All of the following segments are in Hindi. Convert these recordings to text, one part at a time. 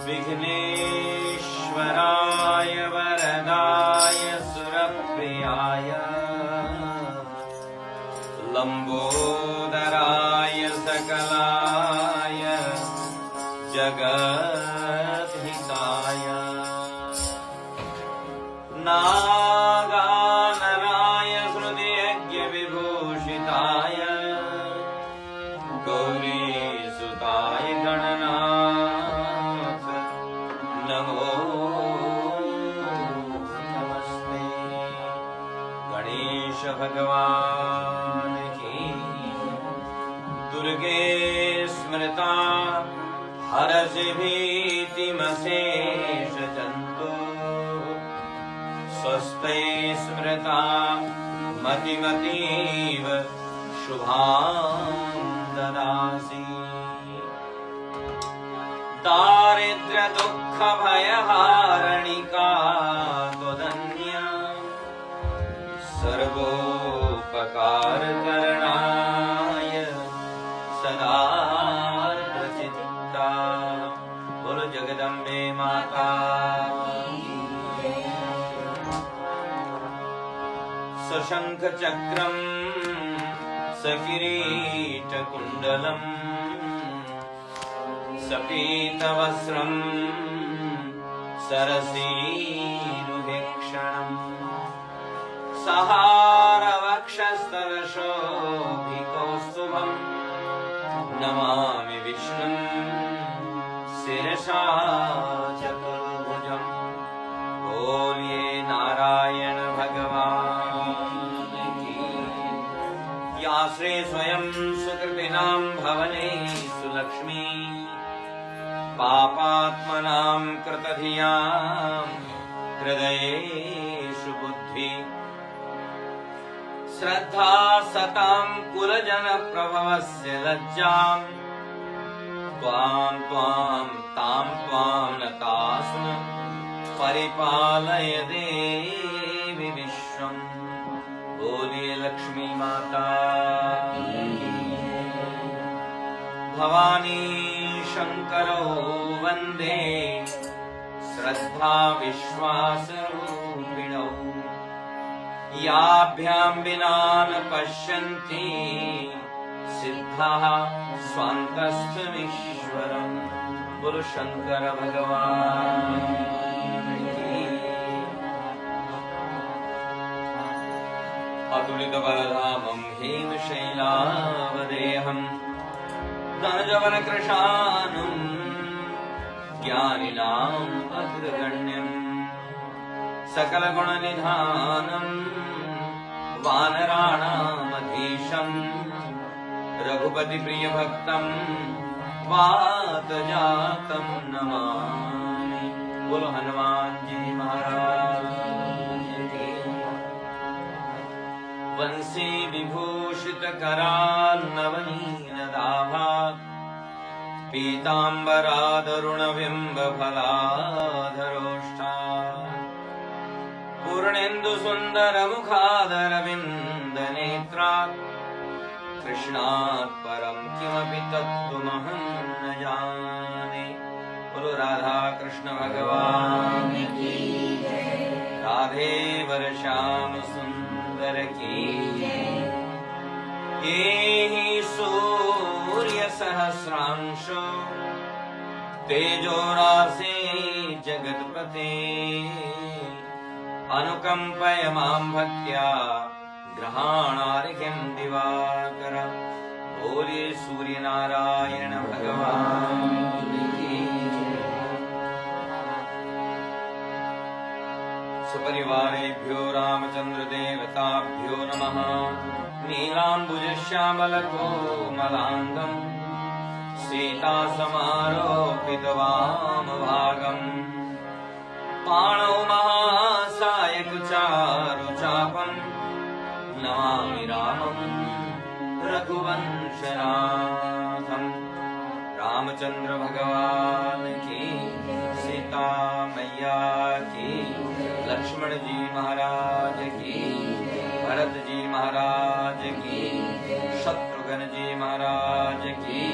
विघ्नेश्वराय वरदाय सुरप्रियाय लंबोदराय सकलाय जगद्हिताय नागाननाय हृदयज्ञविभूषिताय गौरीसुताय गणनाथ नमो नमस्ते। गणेश भगवान की दुर्गे स्मृता हरसि भीतिमशेष जन्तु स्वस्ते स्मृता मतिमतीव शुभां ददासि। दारिद्र्य दुःख भयहारिणिका त्वदन्या सर्वोपकारकरणाय सदा चित्ता। बोलो जगदम्बे माता। सशंख चक्रम सकिरीटकुण्डलम् सपीतवस्त्रं सरसीरुभीक्षणम् सहारवक्षस्थलशोभिकौस्तुभम् नमामि विष्णुं शिरसा चतुर्भुजम्। बोलिए नारायण भगवान की। या श्री स्वयं सुकृतिनां भवने सुलक्ष्मी पापात्मनां कृतधियां हृदयेषु बुद्धि श्रद्धा सतां कुलजन प्रभवस्य लज्जां त्वां नतास्म परिपालय देवी विश्वम्। बोलिए लक्ष्मी माता। भवानी शंकरो वंदे श्रद्धा विश्वास रूपिणौ याभ्यां विना न पश्यन्ति सिद्धाः स्वान्तस्थमीश्वरम्। बोलो शंकर भगवान की। अतुलित बलधामं हेमशैलावदेहं धनजवनकृशानुं ज्ञानिनाम् अग्रगण्यम् सकलगुणनिधानं वानराणामधीशं रघुपतिप्रियभक्तं वातजातं नमामि। बोलो हनुमान जी महाराज की। वंशी विभूषित करान्नवनीनदाभात् पीताम्बरादरुणबिम्ब फलाधरोष्ठात् पूर्णेन्दु सुन्दर मुखादरविन्दनेत्रात् कृष्णात् परं किमपि तत्त्वमहं न जाने। बोलो राधा कृष्ण भगवान की। राधे वरश्याम सुंदर की। ये ही सूर्य सहस्रांशो तेजो राशि जगत्पते अनुकंपय मां भक्त्या ग्रहाणार्घ्यं दिवाकर। बोलिए सूर्य नारायण भगवान की। सपरिवारेभ्यो रामचंद्र देवताभ्यो नमः। नीलाम्बुजश्यामलकोमलाङ्गम् सीतासमारोपितवामभागम् पाणौ महासायकुचारुचापम् नमामि रामं रघुवंशनाथम्। रामचंद्र भगवान की। सीता मैया की। लक्ष्मण जी महाराज की। भरत जी महाराज की। शत्रुघ्न जी महाराज की।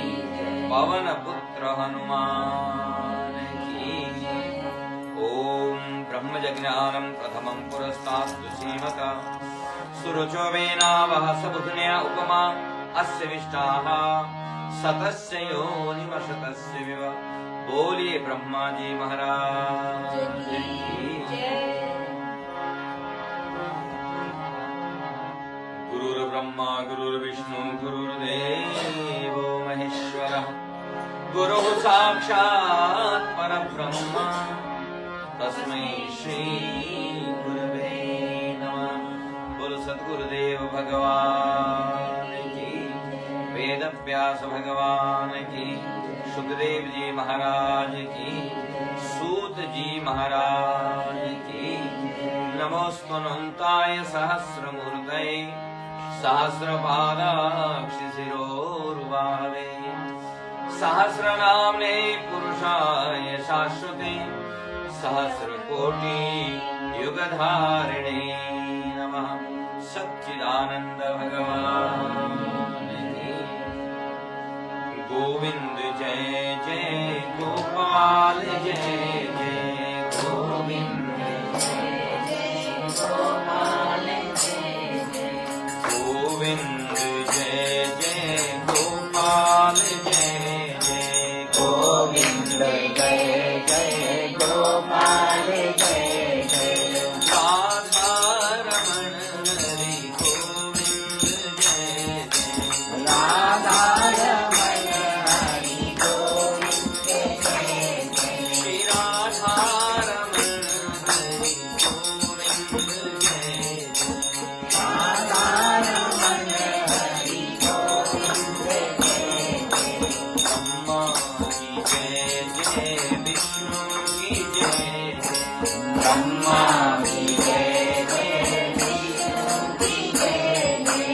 पवन पुत्र हनुमान की। ज्ञानं प्रथमं पुरस्तास्तु सीमता सुरुचो वेनावः सबुधन्या उपमा अस्य विष्टाः सतस्य योनिमशतस्य विव। बोलिए ब्रह्मा जी महाराज की गुरुर्ब्रह्मा गुरुर्विष्णु गुरुर्देवो महेश्वरः गुरुः साक्षात् परब्रह्म तस्मै श्री गुरवे नमः। बोलो सद्गुरुदेव भगवान की, वेद व्यास भगवान की, सुखदेव जी महाराज की, सूत जी महाराज की। नमोस्तुन्ताय सहस्रमूर्तये सहस्रपादाक्षिशिरोर्भावे सहस्रनाम्ने पुरुषाय शाश्वते सहस्रकोटि युगधारिणे नमः। सच्चिदानंद भगवान की। गोविंद जय जय गोपाल जय जय गोविंद जय जय गोपाल जय जय गोविंद जय जय गोपाल जय जय गोविंद जय जय गोपाल जय जय राधा रमण हरि गोविंद जय जय राधा रमण हरि गोविंद जय जय श्री राधा रमण हरि गोविंद जय जय राधा रमण हरि गोविंद जय जय ब्रह्मा की जय जय विष्णु की जय जय ब्रह्मा की जय जय विष्णु की जय जय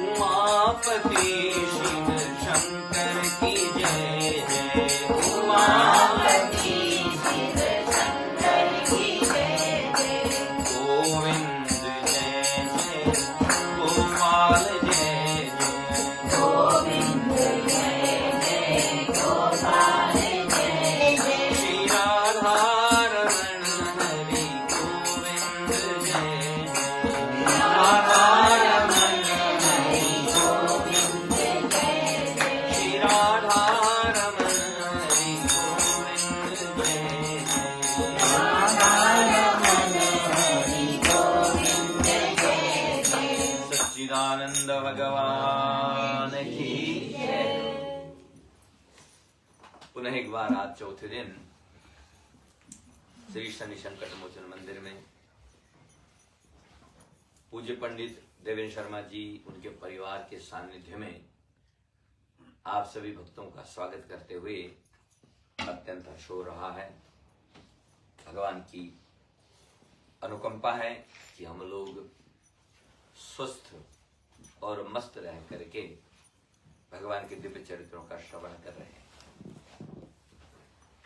उमापति शिव शंकर की जय जय उमापति शिव शंकर की जय जय गोविंद जय जय गोपाल जय जय गोविंद जय जय गोपाल जय जय श्री राधा रमण हरि गोविंद जय जय राधा रमण हरि गोविंद जय जय श्री राधा रमण हरि गोविंद जय जय राधा रमण हरि गोविंद जय जय सच्चिदानंद भगवान की जय। पुनः एक बार आज चौथे दिन श्री शनि संकट मोचन मंदिर में पूज्य पंडित देवेंद्र शर्मा जी उनके परिवार के सानिध्य में आप सभी भक्तों का स्वागत करते हुए अत्यंत हर्ष हो रहा है। भगवान की अनुकंपा है कि हम लोग स्वस्थ और मस्त रह करके भगवान के दिव्य चरित्रों का श्रवण कर रहे हैं।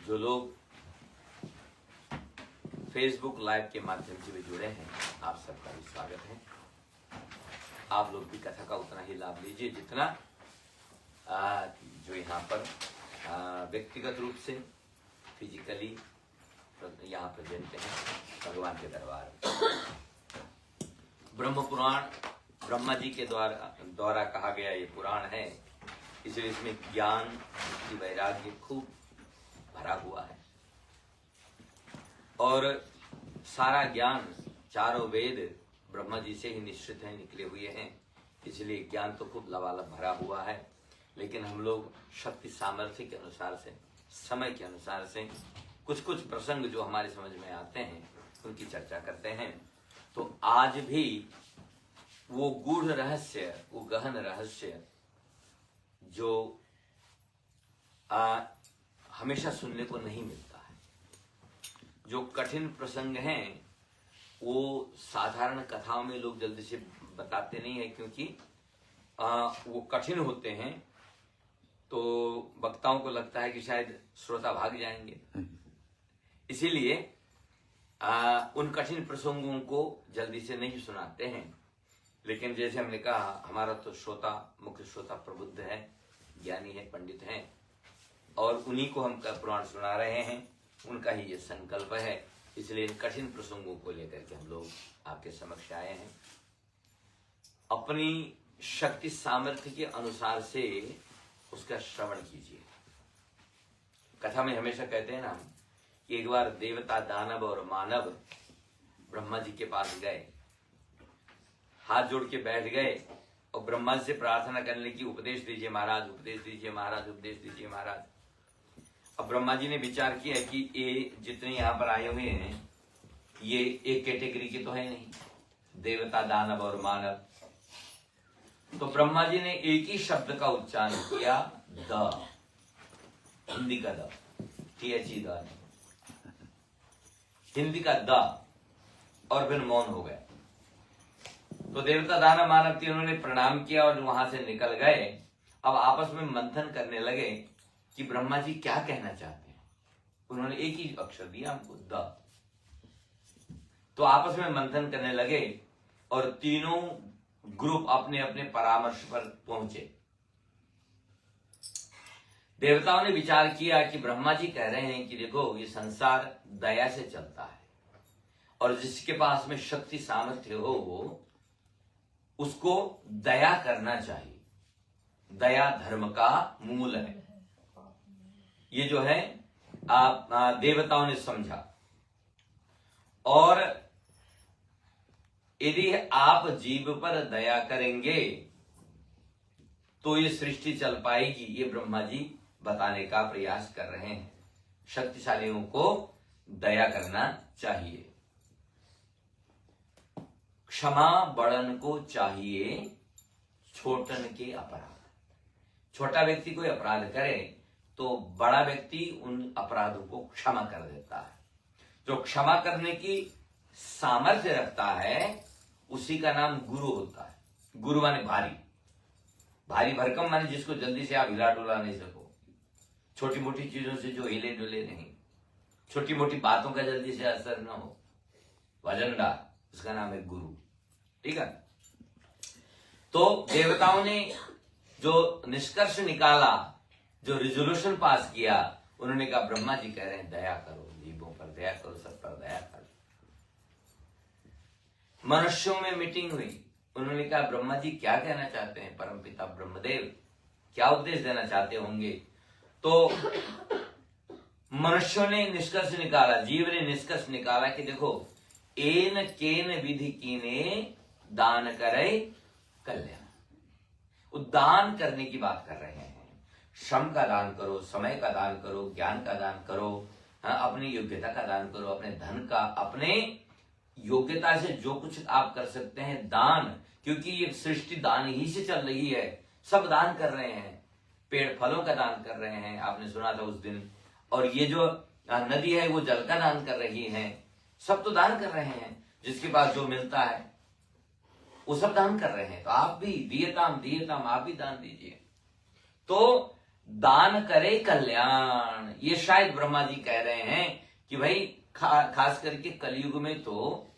जो लोग फेसबुक लाइव के माध्यम से भी जुड़े हैं, आप सबका भी स्वागत है। आप लोग भी कथा का उतना ही लाभ लीजिए जितना जो यहाँ पर व्यक्तिगत रूप से फिजिकली यहाँ प्रेजेंट हैं भगवान के दरबार में। ब्रह्म पुराण ब्रह्मा जी के द्वारा कहा गया ये पुराण है, इसलिए इसमें ज्ञान की वैराग्य खूब भरा हुआ है और सारा ज्ञान चारों वेद ब्रह्मा जी से ही निश्चित है, निकले हुए हैं, इसलिए ज्ञान तो खूब लबालब भरा हुआ है। लेकिन हम लोग शक्ति सामर्थ्य के अनुसार से, समय के अनुसार से कुछ कुछ प्रसंग जो हमारे समझ में आते हैं उनकी चर्चा करते हैं। तो आज भी वो गूढ़ रहस्य, वो गहन रहस्य जो हमेशा सुनने को नहीं मिलता है, जो कठिन प्रसंग हैं वो साधारण कथाओं में लोग जल्दी से बताते नहीं है, क्योंकि वो कठिन होते हैं तो वक्ताओं को लगता है कि शायद श्रोता भाग जाएंगे, इसीलिए उन कठिन प्रसंगों को जल्दी से नहीं सुनाते हैं। लेकिन जैसे हमने कहा, हमारा तो श्रोता, मुख्य श्रोता प्रबुद्ध है, ज्ञानी है, पंडित हैं, और उन्हीं को हम पुराण सुना रहे हैं। उनका ही ये संकल्प है इसलिए इन कठिन प्रसंगों को लेकर के हम लोग आपके समक्ष आए हैं। अपनी शक्ति सामर्थ्य के अनुसार से उसका श्रवण कीजिए। कथा में हमेशा कहते हैं ना कि एक बार देवता, दानव और मानव ब्रह्मा जी के पास गए, हाथ जोड़ के बैठ गए और ब्रह्मा जी से प्रार्थना करने की, उपदेश दीजिए महाराज, उपदेश दीजिए महाराज, उपदेश दीजिए महाराज। अब ब्रह्मा जी ने विचार किया कि ये जितने यहाँ पर आए हुए हैं ये एक कैटेगरी के तो है नहीं, देवता, दानव और मानव। तो ब्रह्मा जी ने एक ही शब्द का उच्चारण किया, द, हिंदी का द, THE द, हिंदी का द, और फिर मौन हो गए। तो देवता, दानव, मानव तीनों ने प्रणाम किया और वहां से निकल गए। अब आपस में मंथन करने लगे कि ब्रह्मा जी क्या कहना चाहते हैं। उन्होंने एक ही अक्षर दिया हमको, द। तो आपस में मंथन करने लगे और तीनों ग्रुप अपने अपने परामर्श पर पहुंचे। देवताओं ने विचार किया कि ब्रह्मा जी कह रहे हैं कि देखो ये संसार दया से चलता है और जिसके पास में शक्ति सामर्थ्य हो वो उसको दया करना चाहिए। दया धर्म का मूल है। ये जो है देवताओं ने समझा। और यदि आप जीव पर दया करेंगे तो ये सृष्टि चल पाएगी, ये ब्रह्मा जी बताने का प्रयास कर रहे हैं। शक्तिशालियों को दया करना चाहिए। क्षमा बड़न को चाहिए छोटन के अपराध। छोटा व्यक्ति कोई अपराध करे तो बड़ा व्यक्ति उन अपराधों को क्षमा कर देता है। जो क्षमा करने की सामर्थ्य रखता है उसी का नाम गुरु होता है। गुरु माने भारी, भारी भरकम माने जिसको जल्दी से आप हिला डुला नहीं सको, छोटी मोटी चीजों से जो हिले डुले नहीं, छोटी मोटी बातों का जल्दी से असर न हो, वजनदार, उसका नाम है गुरु। ठीक है। तो देवताओं ने जो निष्कर्ष निकाला, जो रिजोल्यूशन पास किया, उन्होंने कहा ब्रह्मा जी कह रहे हैं दया करो, जीवों पर दया करो, सब पर दया करो। मनुष्यों में मीटिंग हुई। उन्होंने कहा ब्रह्मा जी क्या कहना चाहते हैं, परमपिता ब्रह्मदेव क्या उपदेश देना चाहते होंगे। तो मनुष्यों ने निष्कर्ष निकाला, जीव ने निष्कर्ष निकाला कि देखो एन केन विधि कीने दान करे कल्याण। दान करने की बात कर रहे हैं। श्रम का दान करो, समय का दान करो, ज्ञान का दान करो, अपनी योग्यता का दान करो, अपने धन का, अपने योग्यता से जो कुछ आप कर सकते हैं दान, क्योंकि ये सृष्टि दान ही से चल रही है। सब दान कर रहे हैं। पेड़ फलों का दान कर रहे हैं, आपने सुना था उस दिन। और ये जो नदी है वो जल का दान कर रही है। सब तो दान कर रहे हैं। जिसके पास जो मिलता है वो सब दान कर रहे हैं। तो आप भी दियताम आप भी दान दीजिए। तो दान करे कल्याण, ये शायद ब्रह्मा जी कह रहे हैं कि भाई खास करके कलयुग में तो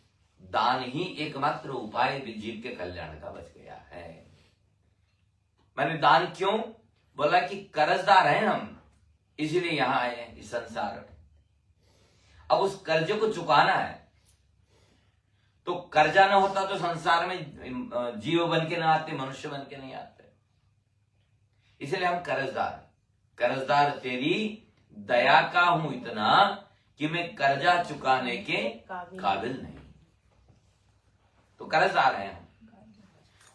दान ही एकमात्र उपाय जीव के कल्याण का बच गया है। मैंने दान क्यों बोला कि कर्जदार हैं हम, इसीलिए यहां आए हैं इस संसार में। अब उस कर्जे को चुकाना है। तो कर्जा ना होता तो संसार में जीव बन के ना आते, मनुष्य बन के नहीं आते। इसलिए हम कर्जदार तेरी दया का हूं इतना कि मैं कर्जा चुकाने के काबिल नहीं। तो कर्जदार हैं हम।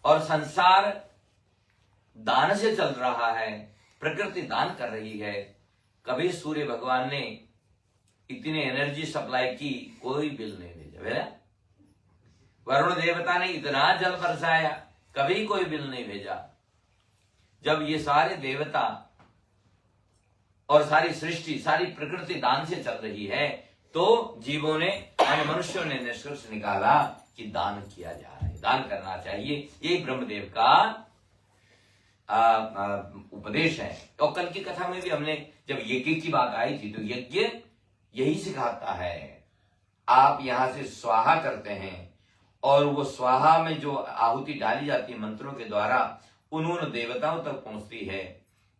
और संसार दान से चल रहा है, प्रकृति दान कर रही है। कभी सूर्य भगवान ने इतनी एनर्जी सप्लाई की, कोई बिल नहीं भेजा। वरुण देवता ने इतना जल बरसाया, कभी कोई बिल नहीं भेजा। जब ये सारे देवता और सारी सृष्टि, सारी प्रकृति दान से चल रही है, तो जीवों ने, मनुष्यों ने निष्कर्ष निकाला कि दान किया जा रहा है, दान करना चाहिए। यही ब्रह्मदेव का उपदेश है। और कल की कथा में भी हमने जब यज्ञ की बात आई थी, तो यज्ञ यही सिखाता है। आप यहां से स्वाहा करते हैं और वो स्वाहा में जो आहुति डाली जाती है मंत्रों के द्वारा, उन्होंने देवताओं तक पहुंचती है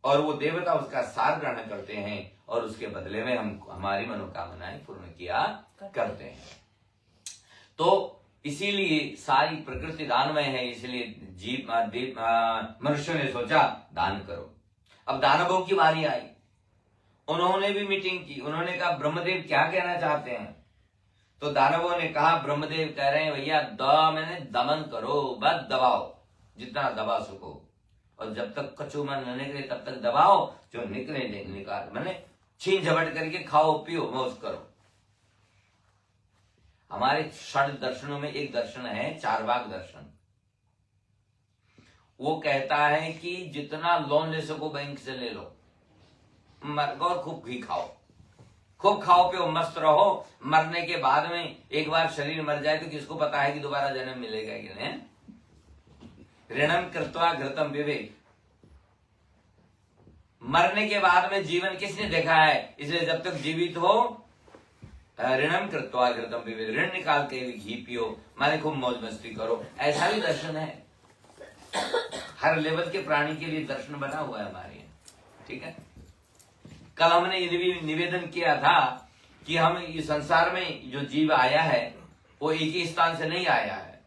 और वो देवता उसका सार ग्रहण करते हैं और उसके बदले में हम हमारी मनोकामनाएं पूर्ण किया करते हैं। तो इसीलिए सारी प्रकृति दानमय है, इसलिए जीव मनुष्यों ने सोचा दान करो। अब दानवों की बारी आई, उन्होंने भी मीटिंग की। उन्होंने कहा ब्रह्मदेव क्या कहना चाहते हैं? तो दानवों ने कहा, ब्रह्मदेव कह रहे हैं भैया मैंने दमन करो, बस दबाओ जितना दबा सको, और जब तक कछु मन न निकले तब तक दबाओ, जो निकले निकाल, मैंने छीन झपट करके खाओ पियो मौज करो। हमारे षड दर्शनों में एक दर्शन है चारवाक दर्शन। वो कहता है कि जितना लोन ले सको बैंक से ले लो, और खूब घी खाओ, खूब खाओ पियो, मस्त रहो। मरने के बाद में एक बार शरीर मर जाए तो किसको पता है कि दोबारा जन्म मिलेगा कि नहीं? ऋणम कृत्वा घृतम विवेक। मरने के बाद में जीवन किसने देखा है? इसलिए जब तक जीवित हो ऋणम कृत्वा घृतम विवेक, ऋण निकाल के घी पियो, माने खूब मौज मस्ती करो। ऐसा भी दर्शन है, हर लेवल के प्राणी के लिए दर्शन बना हुआ है हमारे यहाँ। ठीक है, कल हमने ये भी निवेदन किया था कि हम इस संसार में जो जीव आया है वो एक ही स्थान से नहीं आया है।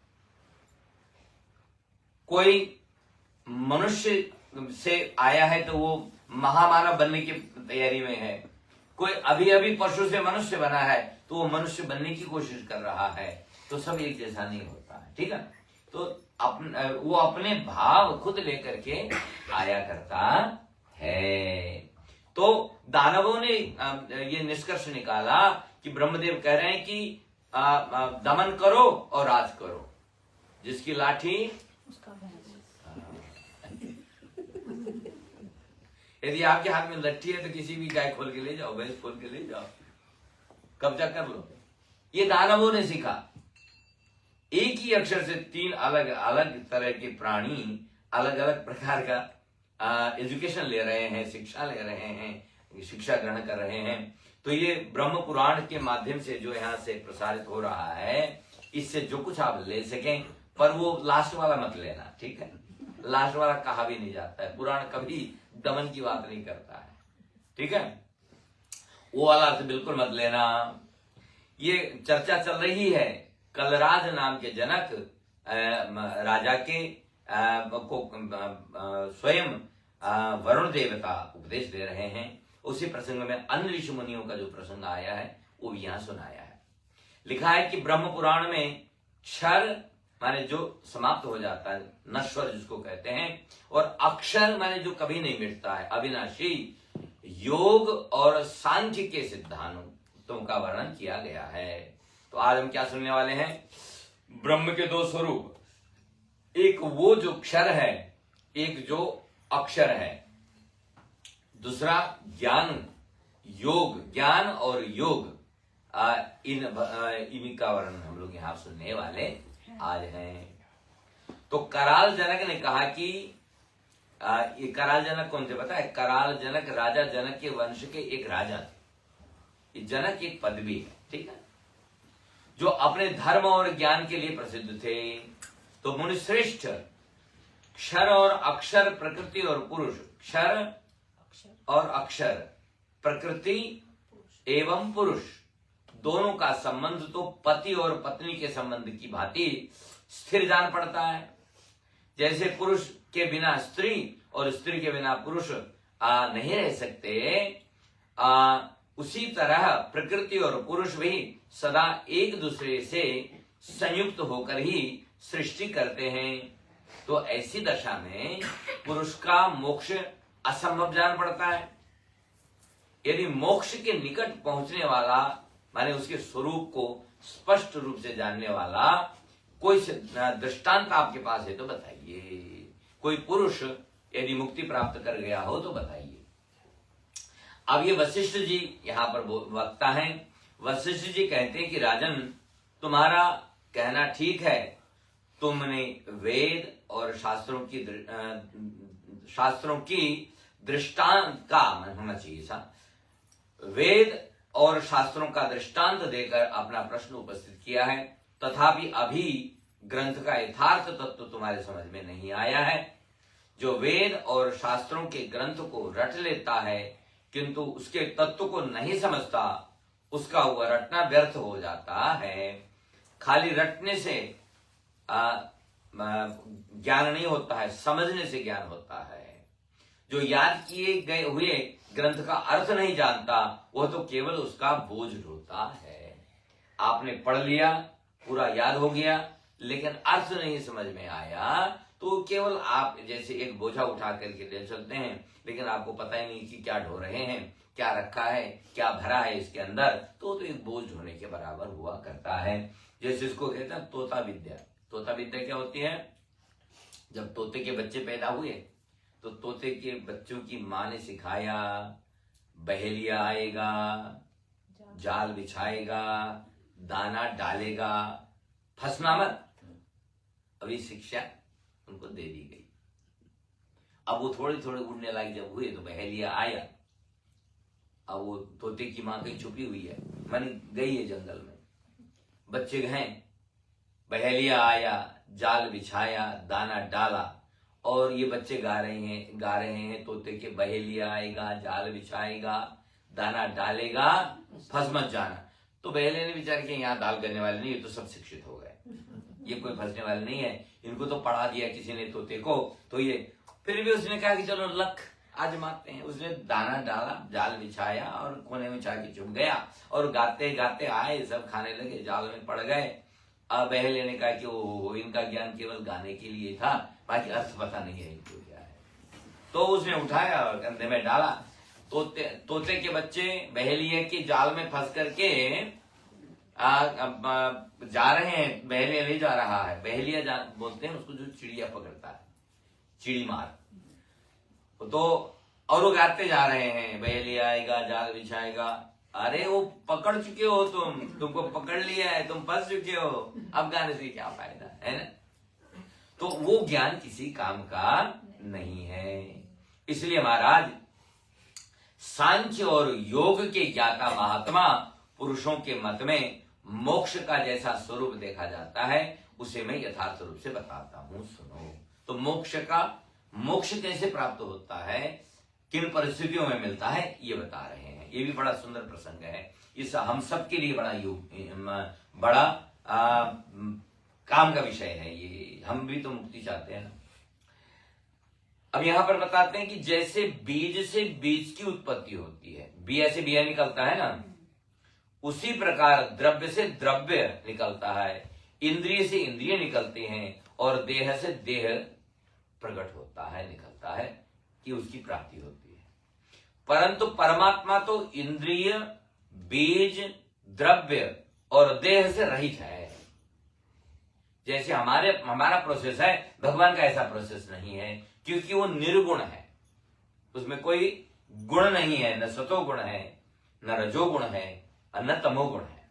कोई मनुष्य से आया है तो वो महामानव बनने की तैयारी में है, कोई अभी अभी पशु से मनुष्य बना है तो वो मनुष्य बनने की कोशिश कर रहा है। तो सब एक जैसा नहीं होता है। ठीक है, तो वो अपने भाव खुद लेकर के आया करता है। तो दानवों ने ये निष्कर्ष निकाला कि ब्रह्मदेव कह रहे हैं कि दमन करो और राज करो, जिसकी लाठी उसका। यदि आपके हाथ में लट्ठी है तो किसी भी गाय खोल के ले जाओ, भैंस खोल के ले जाओ, कब्जा कर लो। ये दानवों ने सीखा। एक ही अक्षर से तीन अलग अलग तरह के प्राणी अलग अलग प्रकार का एजुकेशन ले रहे हैं, शिक्षा ले रहे हैं, शिक्षा ग्रहण कर रहे हैं। तो ये ब्रह्म पुराण के माध्यम से जो यहाँ से प्रसारित हो रहा है, इससे जो कुछ आप ले सकें, पर वो लास्ट वाला मत लेना। ठीक है, लास्ट वाला कहा भी नहीं जाता है, पुराण कभी दमन की बात नहीं करता है। ठीक है, वो वाला अर्थ बिल्कुल मत लेना। ये चर्चा चल रही है, कलराज नाम के जनक राजा के को स्वयं वरुण देवता उपदेश दे रहे हैं। उसी प्रसंग में अन्य ऋषि मुनियों का जो प्रसंग आया है वो यहाँ सुनाया है। लिखा है कि ब्रह्म पुराण में क्षर माने जो समाप्त हो जाता है, नश्वर जिसको कहते हैं, और अक्षर माने जो कभी नहीं मिटता है, अविनाशी, योग और सांख्य के सिद्धांतों का वर्णन किया गया है। तो आज हम क्या सुनने वाले हैं? ब्रह्म के दो स्वरूप, एक वो जो क्षर है, एक जो अक्षर है, दूसरा ज्ञान योग, ज्ञान और योग, इनका वर्णन हम लोग यहाँ सुनने वाले आज हैं। तो कराल जनक ने कहा कि ये कराल जनक कौन थे पता है? कराल जनक राजा जनक के वंश के एक राजा थे। ये जनक एक पदवी है, ठीक है, जो अपने धर्म और ज्ञान के लिए प्रसिद्ध थे। तो मुनिश्रेष्ठ क्षर और अक्षर, प्रकृति और पुरुष, क्षर और अक्षर, प्रकृति एवं पुरुष, दोनों का संबंध तो पति और पत्नी के संबंध की भांति स्थिर जान पड़ता है। जैसे पुरुष के बिना स्त्री और स्त्री के बिना पुरुष नहीं रह सकते, उसी तरह प्रकृति और पुरुष भी सदा एक दूसरे से संयुक्त होकर ही सृष्टि करते हैं। तो ऐसी दशा में पुरुष का मोक्ष असंभव जान पड़ता है। यदि मोक्ष के निकट पहुंचने वाला माने उसके स्वरूप को स्पष्ट रूप से जानने वाला कोई दृष्टांत आपके पास है तो बताइए। कोई पुरुष यदि मुक्ति प्राप्त कर गया हो तो बताइए। अब ये वशिष्ठ जी यहाँ पर वक्ता हैं। वशिष्ठ जी कहते हैं कि राजन, तुम्हारा कहना ठीक है, तुमने वेद और शास्त्रों की दृष्टांत का होना चाहिए सा, वेद और शास्त्रों का दृष्टांत देकर अपना प्रश्न उपस्थित किया है, तथापि अभी ग्रंथ का यथार्थ तत्व तुम्हारे समझ में नहीं आया है। जो वेद और शास्त्रों के ग्रंथ को रट लेता है, किंतु उसके तत्व को नहीं समझता, उसका वह रटना व्यर्थ हो जाता है। खाली रटने से ज्ञान नहीं होता है, समझने से ज्ञान होता है। जो याद किए गए हुए ग्रंथ का अर्थ नहीं जानता, वह तो केवल उसका बोझ ढोता है। आपने पढ़ लिया, पूरा याद हो गया, लेकिन अर्थ नहीं समझ में आया, तो केवल आप जैसे एक बोझा उठा करके ले चलते हैं, लेकिन आपको पता ही नहीं कि क्या ढो रहे हैं, क्या रखा है, क्या भरा है इसके अंदर, तो एक बोझ ढोने के बराबर हुआ करता है। जैसे इसको कहते हैं तोता विद्या। तोता विद्या क्या होती है? जब तोते के बच्चे पैदा हुए तो तोते के बच्चों की माँ ने सिखाया, बहेलिया आएगा, जाल बिछाएगा, दाना डालेगा, फंसना मत। अभी शिक्षा उनको दे दी गई। अब वो थोड़े थोड़े उड़ने लायक जब हुए तो बहेलिया आया। अब वो तोते की माँ कहीं छुपी हुई है, मन गई है जंगल में, बच्चे गए, बहेलिया आया, जाल बिछाया, दाना डाला, और ये बच्चे गा रहे हैं तोते के, बहेलिया आएगा, जाल बिछाएगा, दाना डालेगा, फंस मत जाना। तो बहेलिया ने विचार किया यहाँ दाल करने वाले नहीं, ये तो सब शिक्षित हो गए, ये कोई फंसने वाले नहीं है, इनको तो पढ़ा दिया किसी ने तोते को, तो ये फिर भी उसने कहा कि चलो लक आजमाते हैं। उसने दाना डाला, जाल बिछाया और कोने में जाके चुप गया, और गाते गाते आए, सब खाने लगे, जाल में पड़ गए। अब बहेलिया ने कहा कि ओ इनका ज्ञान केवल गाने के लिए था, बाकी अर्थ पता नहीं है इनको क्या है। तो उसने उठाया और कंधे में डाला। तोते के बच्चे बहेलिया के जाल में फंस करके जा रहे हैं, बहेलिया ले जा रहा है। बहेलिया बोलते हैं उसको जो चिड़िया पकड़ता है, चिड़ी मार। तो और वो गाते जा रहे हैं, बहेलिया आएगा, जाल बिछाएगा। अरे वो पकड़ चुके हो तुमको पकड़ लिया है, तुम फंस चुके हो, अब गाने से क्या फायदा है ना? तो वो ज्ञान किसी काम का नहीं है। इसलिए महाराज सांख्य और योग के ज्ञाता महात्मा पुरुषों के मत में मोक्ष का जैसा स्वरूप देखा जाता है, उसे मैं यथार्थ रूप से बताता हूं, सुनो। तो मोक्ष कैसे प्राप्त होता है, किन परिस्थितियों में मिलता है, ये बता रहे हैं। ये भी बड़ा सुंदर प्रसंग है, इस हम सबके लिए बड़ा काम का विषय है ये। हम भी तो मुक्ति चाहते हैं ना। अब यहां पर बताते हैं कि जैसे बीज से बीज की उत्पत्ति होती है, बिया से बिया निकलता है ना, उसी प्रकार द्रव्य से द्रव्य निकलता है, इंद्रिय से इंद्रिय निकलते हैं, और देह से देह प्रकट होता है, निकलता है, कि उसकी प्राप्ति होती है। परंतु परमात्मा तो इंद्रिय, बीज, द्रव्य और देह से रहित है। जैसे हमारा प्रोसेस है, भगवान का ऐसा प्रोसेस नहीं है, क्योंकि वो निर्गुण है, उसमें कोई गुण नहीं है, न सतो गुण है, न रजोगुण है, न तमोगुण है।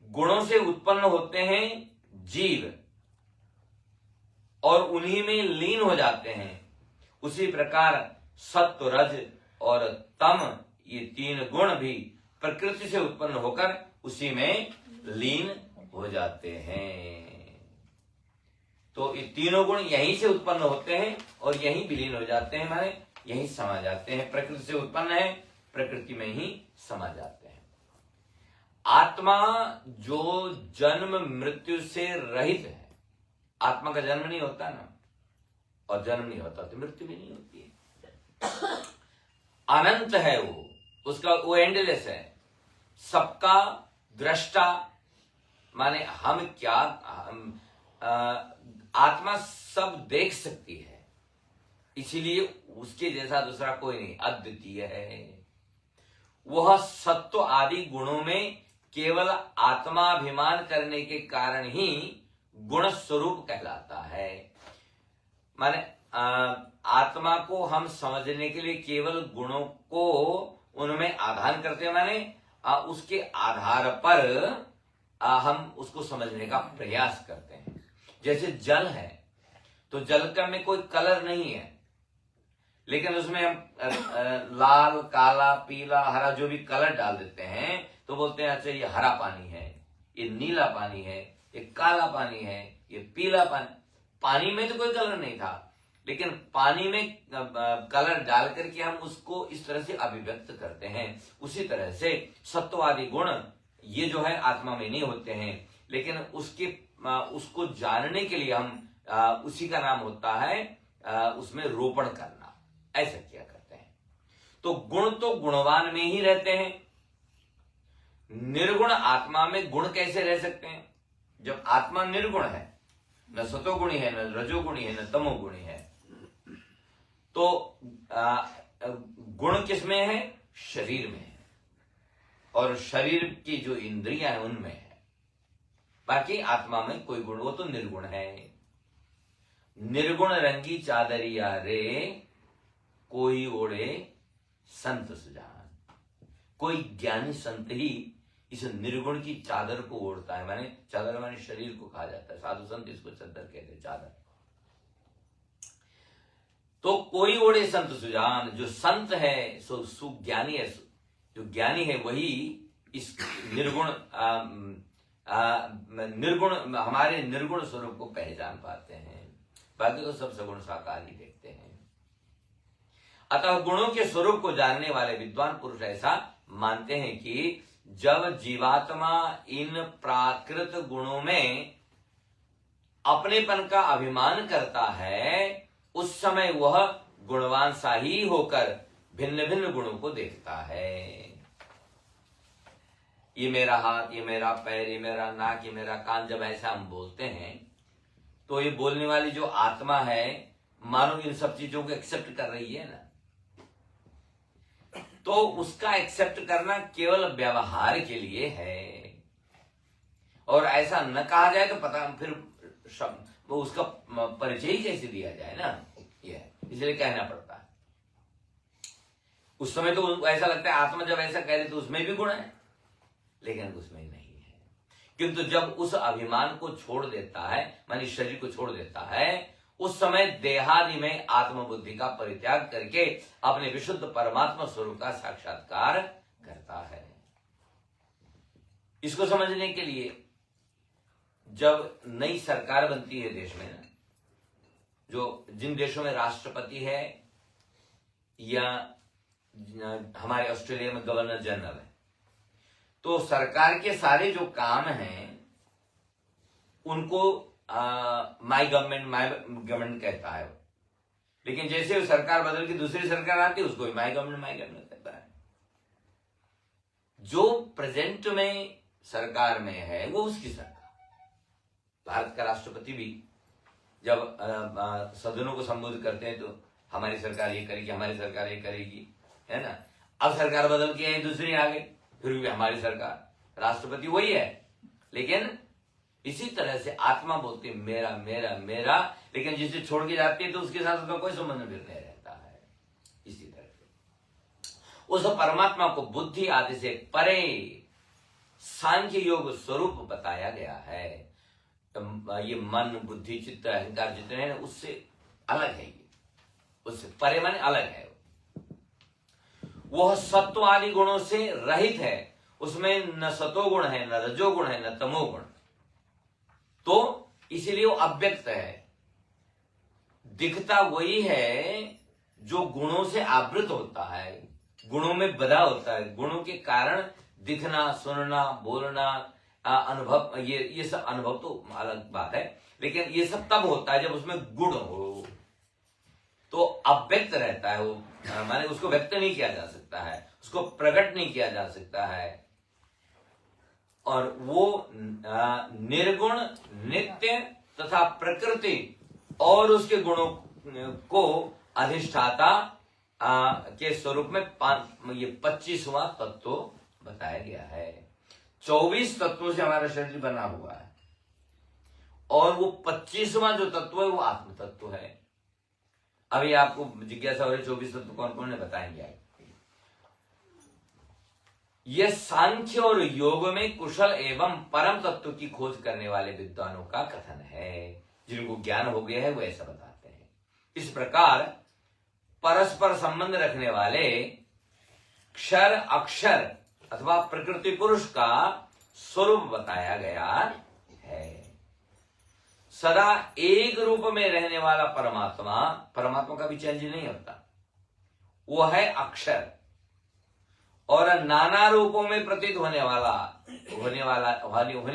गुणों से उत्पन्न होते हैं जीव और उन्हीं में लीन हो जाते हैं। उसी प्रकार सत्व, रज और तम, ये तीन गुण भी प्रकृति से उत्पन्न होकर उसी में लीन हो जाते हैं। तो ये तीनों गुण यहीं से उत्पन्न होते हैं और यहीं विलीन हो जाते हैं, माने यहीं समा जाते हैं। प्रकृति से उत्पन्न है, प्रकृति में ही समा जाते हैं। आत्मा जो जन्म मृत्यु से रहित है, आत्मा का जन्म नहीं होता ना, और जन्म नहीं होता तो मृत्यु भी नहीं होती है। अनंत है वो एंडलेस है, सबका दृष्टा, माने आत्मा सब देख सकती है, इसीलिए उसके जैसा दूसरा कोई नहीं, अद्वितीय है। वह सत्व आदि गुणों में केवल आत्माभिमान करने के कारण ही गुण स्वरूप कहलाता है। माने आत्मा को हम समझने के लिए केवल गुणों को उनमें आधान करते हैं, माने उसके आधार पर हम उसको समझने का प्रयास करते हैं। जैसे जल है, तो जल का में कोई कलर नहीं है, लेकिन उसमें हम लाल, काला, पीला, हरा जो भी कलर डाल देते हैं, तो बोलते हैं अच्छा ये हरा पानी है, ये नीला पानी है, ये काला पानी है, ये पीला पानी। पानी में तो कोई कलर नहीं था, लेकिन पानी में कलर डाल करके हम उसको इस तरह से अभिव्यक्त करते हैं। उसी तरह से सत्ववादी गुण ये जो है आत्मा में नहीं होते हैं, लेकिन उसको जानने के लिए हम उसी का नाम होता है उसमें रोपण करना, ऐसा किया करते हैं। तो गुण तो गुणवान में ही रहते हैं। निर्गुण आत्मा में गुण कैसे रह सकते हैं? जब आत्मा निर्गुण है, न सतोगुणी है, न रजोगुणी है, न तमोगुणी है, तो गुण किसमें है? शरीर में है, और शरीर की जो इंद्रियां हैं उनमें है। बाकी आत्मा में कोई गुण, वो तो निर्गुण है। निर्गुण रंगी चादरिया रे, कोई ओढ़े संत सुजान। कोई ज्ञानी संत ही इस निर्गुण की चादर को ओढ़ता है। माने चादर माने शरीर को कहा जाता है, साधु संत इसको चादर कहते हैं, चादर। तो कोई ओढ़े संत सुजान, जो संत है सो सुज्ञानी है, जो ज्ञानी है वही इस निर्गुण हमारे निर्गुण स्वरूप को पहचान पाते हैं। बाकी तो सब सगुण साकार ही देखते हैं। अतः गुणों के स्वरूप को जानने वाले विद्वान पुरुष ऐसा मानते हैं कि जब जीवात्मा इन प्राकृत गुणों में अपनेपन का अभिमान करता है, उस समय वह गुणवान सा ही होकर भिन्न भिन्न गुणों को देखता है। ये मेरा हाथ, ये मेरा पैर, ये मेरा नाक, ये मेरा कान, जब ऐसा हम बोलते हैं तो ये बोलने वाली जो आत्मा है मानो इन सब चीजों को एक्सेप्ट कर रही है ना, तो उसका एक्सेप्ट करना केवल व्यवहार के लिए है। और ऐसा न कहा जाए तो पता फिर वो उसका परिचय ही कैसे दिया जाए ना, ये इसलिए कहना पड़ता है। उस समय तो ऐसा लगता है आत्मा जब ऐसा कह रही तो उसमें भी गुण है, लेकिन उसमें नहीं है। किंतु जब उस अभिमान को छोड़ देता है, मानी शरीर को छोड़ देता है, उस समय देहादि में आत्मबुद्धि का परित्याग करके अपने विशुद्ध परमात्मा स्वरूप का साक्षात्कार करता है। इसको समझने के लिए जब नई सरकार बनती है देश में ना, जो जिन देशों में राष्ट्रपति है या हमारे ऑस्ट्रेलिया में गवर्नर जनरल है, तो सरकार के सारे जो काम हैं उनको माई गवर्नमेंट कहता है। लेकिन जैसे वो सरकार बदल के दूसरी सरकार आती है, उसको भी माई गवर्नमेंट कहता है। जो प्रेजेंट में सरकार में है वो उसकी सरकार। भारत का राष्ट्रपति भी जब सदनों को संबोधित करते हैं तो हमारी सरकार ये करेगी, हमारी सरकार ये करेगी, है ना। अब सरकार बदल के आई, दूसरी आ गई, फिर भी हमारी सरकार, राष्ट्रपति वही है। लेकिन इसी तरह से आत्मा बोलती है मेरा मेरा मेरा, लेकिन जिसे छोड़ के जाती है तो उसके साथ उसका कोई संबंध भी नहीं रहता है। इसी तरह से उस परमात्मा को बुद्धि आदि से परे सांख्य योग स्वरूप बताया गया है। तो ये मन, बुद्धि, चित्त, अहंकार जितने हैं उससे अलग है, ये उससे परे माने अलग है। वह सत्व आदि गुणों से रहित है, उसमें न सतोगुण है, न रजोगुण है, न तमोगुण, तो इसीलिए वो अव्यक्त है। दिखता वही है जो गुणों से आवृत होता है, गुणों में बधा होता है। गुणों के कारण दिखना, सुनना, बोलना, अनुभव, ये सब अनुभव तो अलग बात है, लेकिन ये सब तब होता है जब उसमें गुण हो, तो अव्यक्त रहता है वो, माने उसको व्यक्त नहीं किया जा सकता है, उसको प्रकट नहीं किया जा सकता है। और वो निर्गुण, नित्य तथा प्रकृति और उसके गुणों को अधिष्ठाता के स्वरूप में ये 25वां तत्व बताया गया है। 24 तत्वों से हमारा शरीर बना हुआ है, और वो 25वां जो तत्व है वो आत्म तत्व है। अभी आपको जिज्ञासा हो रही 24 तत्व कौन कौन है, बताएंगे। यह सांख्य और योग में कुशल एवं परम तत्व की खोज करने वाले विद्वानों का कथन है। जिनको ज्ञान हो गया है वो ऐसा बताते हैं। इस प्रकार परस्पर संबंध रखने वाले क्षर अक्षर अथवा प्रकृति पुरुष का स्वरूप बताया गया है। सदा एक रूप में रहने वाला परमात्मा, परमात्मा का भी चेंज नहीं होता, वो है अक्षर। और नाना रूपों में प्रतीत होने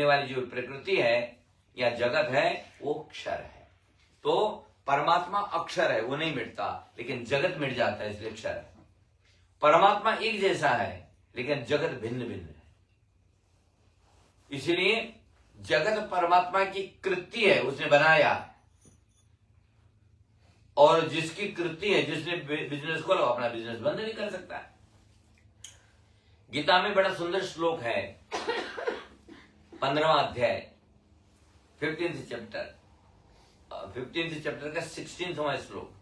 वाली जो प्रकृति है या जगत है वो क्षर है। तो परमात्मा अक्षर है, वो नहीं मिटता, लेकिन जगत मिट जाता है, इसलिए क्षर है। परमात्मा एक जैसा है लेकिन जगत भिन्न भिन्न है, इसलिए जगत परमात्मा की कृति है, उसने बनाया। और जिसकी कृति है, जिसने बिजनेस खोला अपना बिजनेस बंद नहीं कर सकता है। गीता में बड़ा सुंदर श्लोक है, 15वां अध्याय 15th चैप्टर का 16वां श्लोक।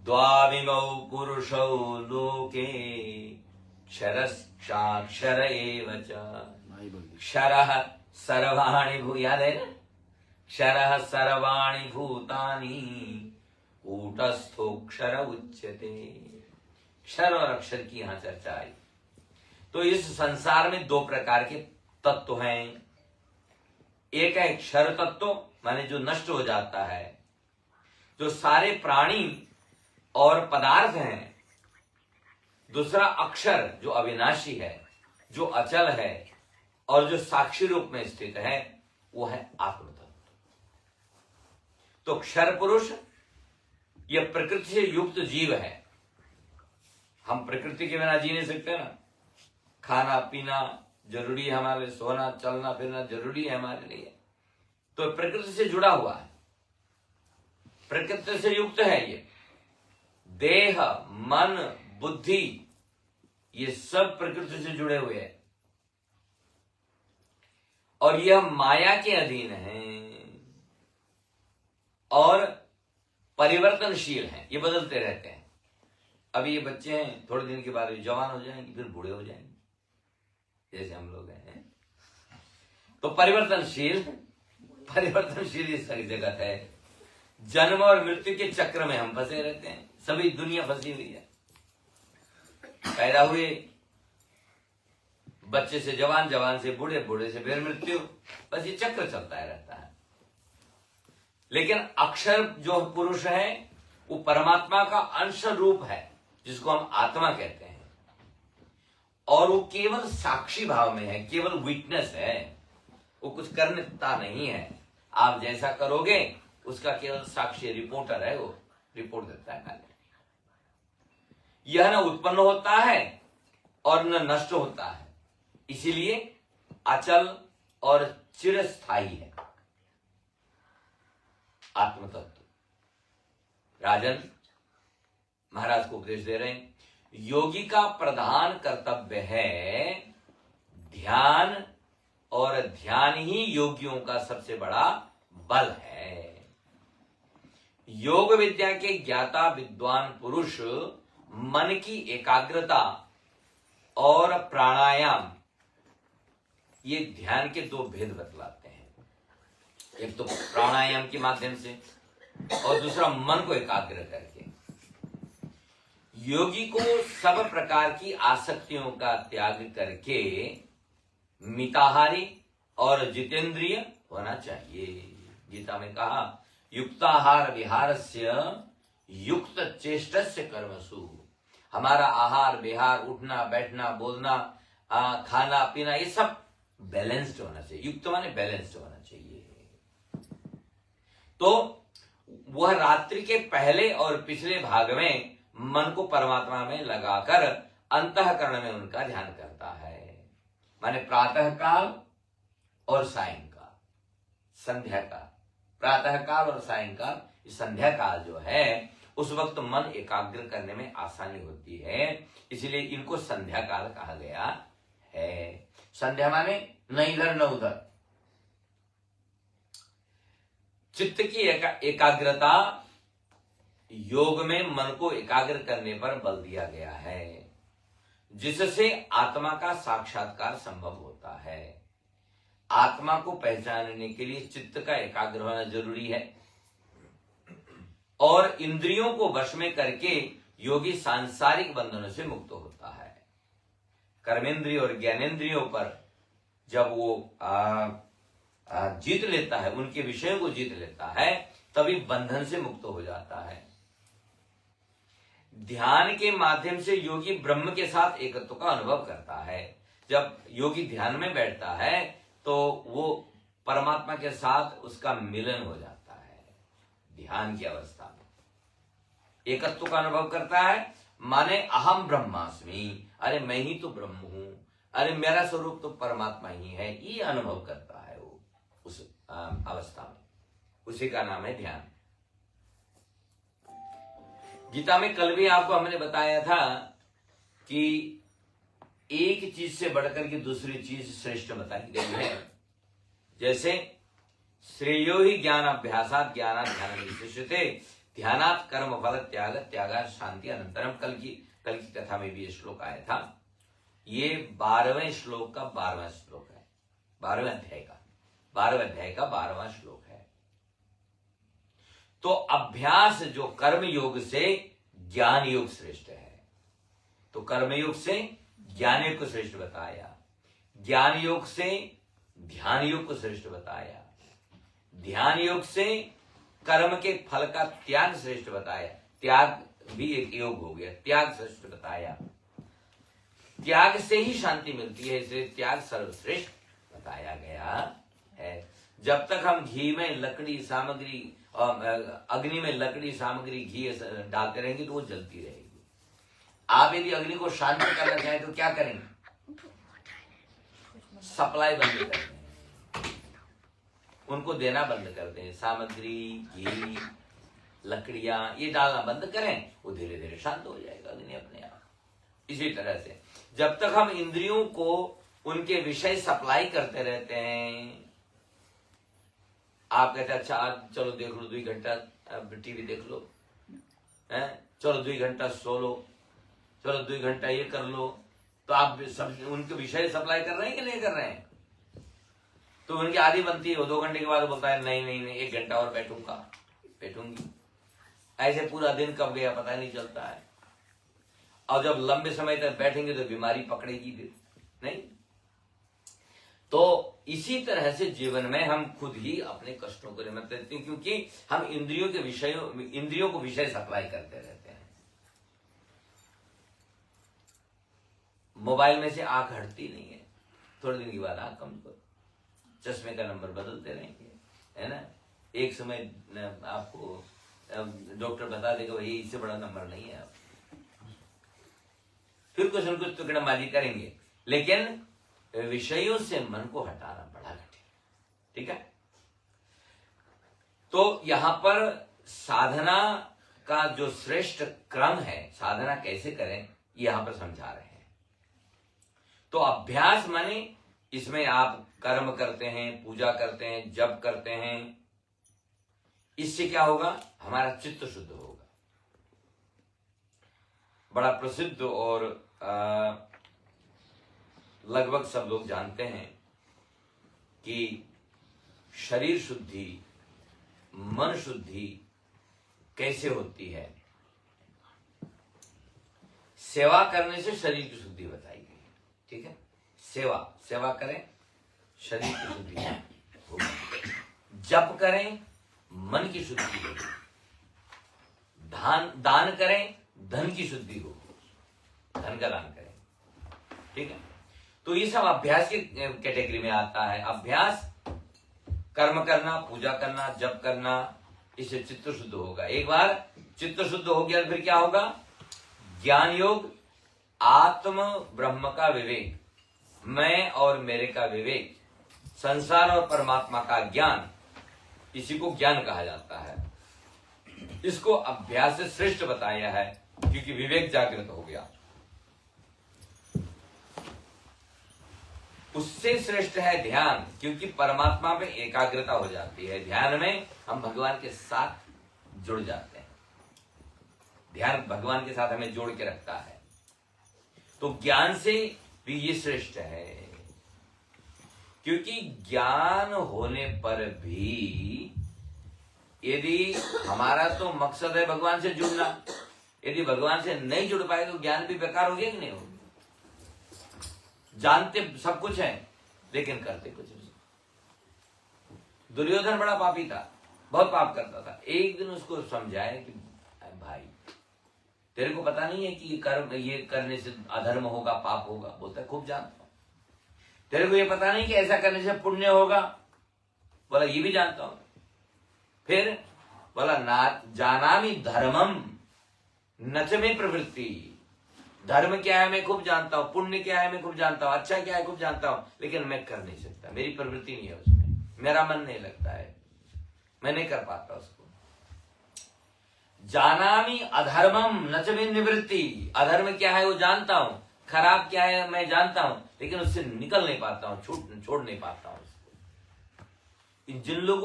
द्वाविमौ पुरुषौ लोके क्षरश्चाक्षर एव च क्षरः सर्वाणि याद है ना, क्षरः सर्वाणि भूतानि कूटस्थोक्षर उच्यते। क्षर और अक्षर की यहां चर्चा आई। तो इस संसार में दो प्रकार के तत्व हैं। एक है क्षर तत्व, माने जो नष्ट हो जाता है, जो सारे प्राणी और पदार्थ हैं। दूसरा अक्षर जो अविनाशी है, जो अचल है और जो साक्षी रूप में स्थित है, वो है आत्म तत्व। तो क्षर पुरुष यह प्रकृति से युक्त जीव है। हम प्रकृति के बिना जी नहीं सकते ना। खाना पीना जरूरी है हमारे लिए, सोना चलना फिरना जरूरी है हमारे लिए। तो प्रकृति से जुड़ा हुआ है, प्रकृति से युक्त है। ये देह मन बुद्धि ये सब प्रकृति से जुड़े हुए हैं और यह माया के अधीन है और परिवर्तनशील हैं, ये बदलते रहते हैं। अभी ये बच्चे हैं, थोड़े दिन के बाद ये जवान हो जाएंगे, फिर बूढ़े हो जाएंगे, जैसे हम लोग हैं। तो परिवर्तनशील इस जगत है। जन्म और मृत्यु के चक्र में हम फंसे रहते हैं, सभी दुनिया फंसी हुई है। पैदा हुए बच्चे से जवान, जवान से बूढ़े, बूढ़े से फिर मृत्यु, बस ये चक्र चलता है रहता है। लेकिन अक्षर जो पुरुष है वो परमात्मा का अंश रूप है, जिसको हम आत्मा कहते हैं। और वो केवल साक्षी भाव में है, केवल विटनेस है, वो कुछ करता नहीं है। आप जैसा करोगे उसका केवल साक्षी रिपोर्टर है, वो रिपोर्ट देता है। यह न उत्पन्न होता है और न नष्ट होता है, इसीलिए अचल और चिरस्थायी है आत्म तत्व। राजन महाराज को उपदेश दे रहे हैं, योगी का प्रधान कर्तव्य है ध्यान, और ध्यान ही योगियों का सबसे बड़ा बल है। योग विद्या के ज्ञाता विद्वान पुरुष मन की एकाग्रता और प्राणायाम, ये ध्यान के दो भेद बतलाते हैं। एक तो प्राणायाम के माध्यम से और दूसरा मन को एकाग्र करके। योगी को सब प्रकार की आसक्तियों का त्याग करके मिताहारी और जितेंद्रिय होना चाहिए। गीता में कहा, युक्ताहार विहारस्य युक्त चेष्टस्य कर्मसु। हमारा आहार विहार, उठना बैठना बोलना, खाना पीना, ये सब बैलेंस्ड होना चाहिए। युक्त माने बैलेंस्ड होना चाहिए। तो वह रात्रि के पहले और पिछले भाग में मन को परमात्मा में लगाकर अंतःकरण में उनका ध्यान करता है। माने प्रातः काल और सायंकाल, संध्या काल, प्रातः काल और सायंकाल, संध्या काल जो है उस वक्त मन एकाग्र करने में आसानी होती है, इसलिए इनको संध्या काल कहा गया है। संध्या माने न इधर न उधर। चित्त की एकाग्रता योग में मन को एकाग्र करने पर बल दिया गया है, जिससे आत्मा का साक्षात्कार संभव होता है। आत्मा को पहचानने के लिए चित्त का एकाग्र होना जरूरी है और इंद्रियों को वश में करके योगी सांसारिक बंधनों से मुक्त होता है। कर्मेंद्रिय और ज्ञानेंद्रियों पर जब वो जीत लेता है, उनके विषयों को जीत लेता है, तभी बंधन से मुक्त हो जाता है। ध्यान के माध्यम से योगी ब्रह्म के साथ एकत्व का अनुभव करता है। जब योगी ध्यान में बैठता है तो वो परमात्मा के साथ उसका मिलन हो जाता है। ध्यान की अवस्था में एकत्व का अनुभव करता है, माने अहम ब्रह्मास्मि, अरे मैं ही तो ब्रह्म हूं, अरे मेरा स्वरूप तो परमात्मा ही है, ये अनुभव करता है वो उस अवस्था में। उसी का नाम है ध्यान। गीता में कल भी आपको हमने बताया था कि एक चीज से बढ़कर के दूसरी चीज श्रेष्ठ बताई गई है। जैसे श्रेयो ही ज्ञान अभ्यासात ज्ञानात् ध्यान विशिष्यते, ध्यानात् कर्म फल त्याग, त्यागात् शांति अनंतरम। कल की कथा में भी ये श्लोक आया था। ये 12वें श्लोक का 12वां श्लोक है, 12वें अध्याय का 12वां श्लोक है। तो अभ्यास जो कर्म योग से ज्ञान योग श्रेष्ठ है, तो कर्म योग से ज्ञान योग को श्रेष्ठ बताया, ज्ञान योग से ध्यान योग को श्रेष्ठ बताया, ध्यान योग से कर्म के फल का त्याग श्रेष्ठ बताया, त्याग भी एक योग हो गया, त्याग श्रेष्ठ बताया। त्याग से ही शांति मिलती है, इसलिए त्याग सर्वश्रेष्ठ बताया गया है। जब तक हम घी में लकड़ी सामग्री और अग्नि में लकड़ी सामग्री घी डालते रहेंगे तो वो जलती रहेगी। आप यदि अग्नि को शांत करना चाहें तो क्या करेंगे? सप्लाई बंद कर दें, उनको देना बंद कर दें। सामग्री, घी, लकड़ियां ये डालना बंद करें, वो धीरे धीरे शांत हो जाएगा अग्नि अपने आप। इसी तरह से जब तक हम इंद्रियों को उनके विषय सप्लाई करते रहते हैं, आप कहते हैं अच्छा आज चलो देख लो 2 घंटा टीवी देख लो, चलो 2 घंटा सो लो, चलो 2 घंटा ये कर लो, तो आप सब उनके विषय सप्लाई कर रहे हैं कि नहीं कर रहे हैं? तो उनकी आदि बनती है, वो 2 घंटे के बाद बोलता है नहीं 1 घंटा और बैठूंगी। ऐसे पूरा दिन कब गया पता नहीं चलता है। और जब लंबे समय तक बैठेंगे तो बीमारी पकड़ेगी नहीं। तो इसी तरह से जीवन में हम खुद ही अपने कष्टों को निमित्त देते हैं, क्योंकि हम इंद्रियों को विषय सप्लाई करते रहते हैं। मोबाइल में से आंख हटती नहीं है, थोड़े दिन के बाद आंख कमजोर, चश्मे का नंबर बदलते रहेंगे, है ना। एक समय आपको डॉक्टर बता देगा भाई इससे बड़ा नंबर नहीं है, आप फिर कुछ न कुछ टुकड़ाबाजी करेंगे, लेकिन विषयों से मन को हटाना बड़ा कठिन। ठीक है, तो यहां पर साधना का जो श्रेष्ठ क्रम है, साधना कैसे करें, यहां पर समझा रहे हैं। तो अभ्यास माने इसमें आप कर्म करते हैं, पूजा करते हैं, जप करते हैं, इससे क्या होगा? हमारा चित्त शुद्ध होगा। बड़ा प्रसिद्ध और लगभग सब लोग जानते हैं कि शरीर शुद्धि, मन शुद्धि कैसे होती है। सेवा करने से शरीर की शुद्धि बताई गई। ठीक है, सेवा करें, शरीर की शुद्धि होगी। जप करें, मन की शुद्धि होगी। दान करें, धन की शुद्धि होगी, धन का दान करें। ठीक है, तो ये सब अभ्यास की कैटेगरी में आता है। अभ्यास कर्म करना, पूजा करना, जप करना, इससे चित्त शुद्ध होगा। एक बार चित्त शुद्ध हो गया फिर क्या होगा? ज्ञान योग, आत्म ब्रह्म का विवेक, मैं और मेरे का विवेक, संसार और परमात्मा का ज्ञान, इसी को ज्ञान कहा जाता है। इसको अभ्यास से श्रेष्ठ बताया है, क्योंकि विवेक जागृत हो गया। उससे श्रेष्ठ है ध्यान, क्योंकि परमात्मा में एकाग्रता हो जाती है। ध्यान में हम भगवान के साथ जुड़ जाते हैं। ध्यान भगवान के साथ हमें जोड़ के रखता है। तो ज्ञान से भी ये श्रेष्ठ है, क्योंकि ज्ञान होने पर भी यदि हमारा तो मकसद है भगवान से जुड़ना, यदि भगवान से नहीं जुड़ पाए तो ज्ञान भी बेकार हो गया कि नहीं होगा? जानते सब कुछ है लेकिन करते कुछ नहीं। दुर्योधन बड़ा पापी था, बहुत पाप करता था। एक दिन उसको समझाए कि भाई तेरे को पता नहीं है कि ये करने से अधर्म होगा, पाप होगा? बोलता खूब जानता हूं। तेरे को ये पता नहीं कि ऐसा करने से पुण्य होगा? बोला ये भी जानता हूं। फिर बोला ना जानामि धर्मम न च मे प्रवृत्ति। धर्म क्या है मैं खूब जानता हूं, पुण्य क्या है मैं खूब जानता हूं, अच्छा क्या है खूब जानता हूं, लेकिन मैं कर नहीं सकता, मेरी प्रवृत्ति नहीं है उसमें, मेरा मन नहीं लगता है, मैं नहीं कर पाता उसको। जानामि अधर्मम न च मे निवृत्ति। अधर्म क्या है वो जानता हूं, खराब क्या है मैं जानता हूं, लेकिन उससे निकल नहीं पाता हूं, छोड़ नहीं पाता हूं उसको।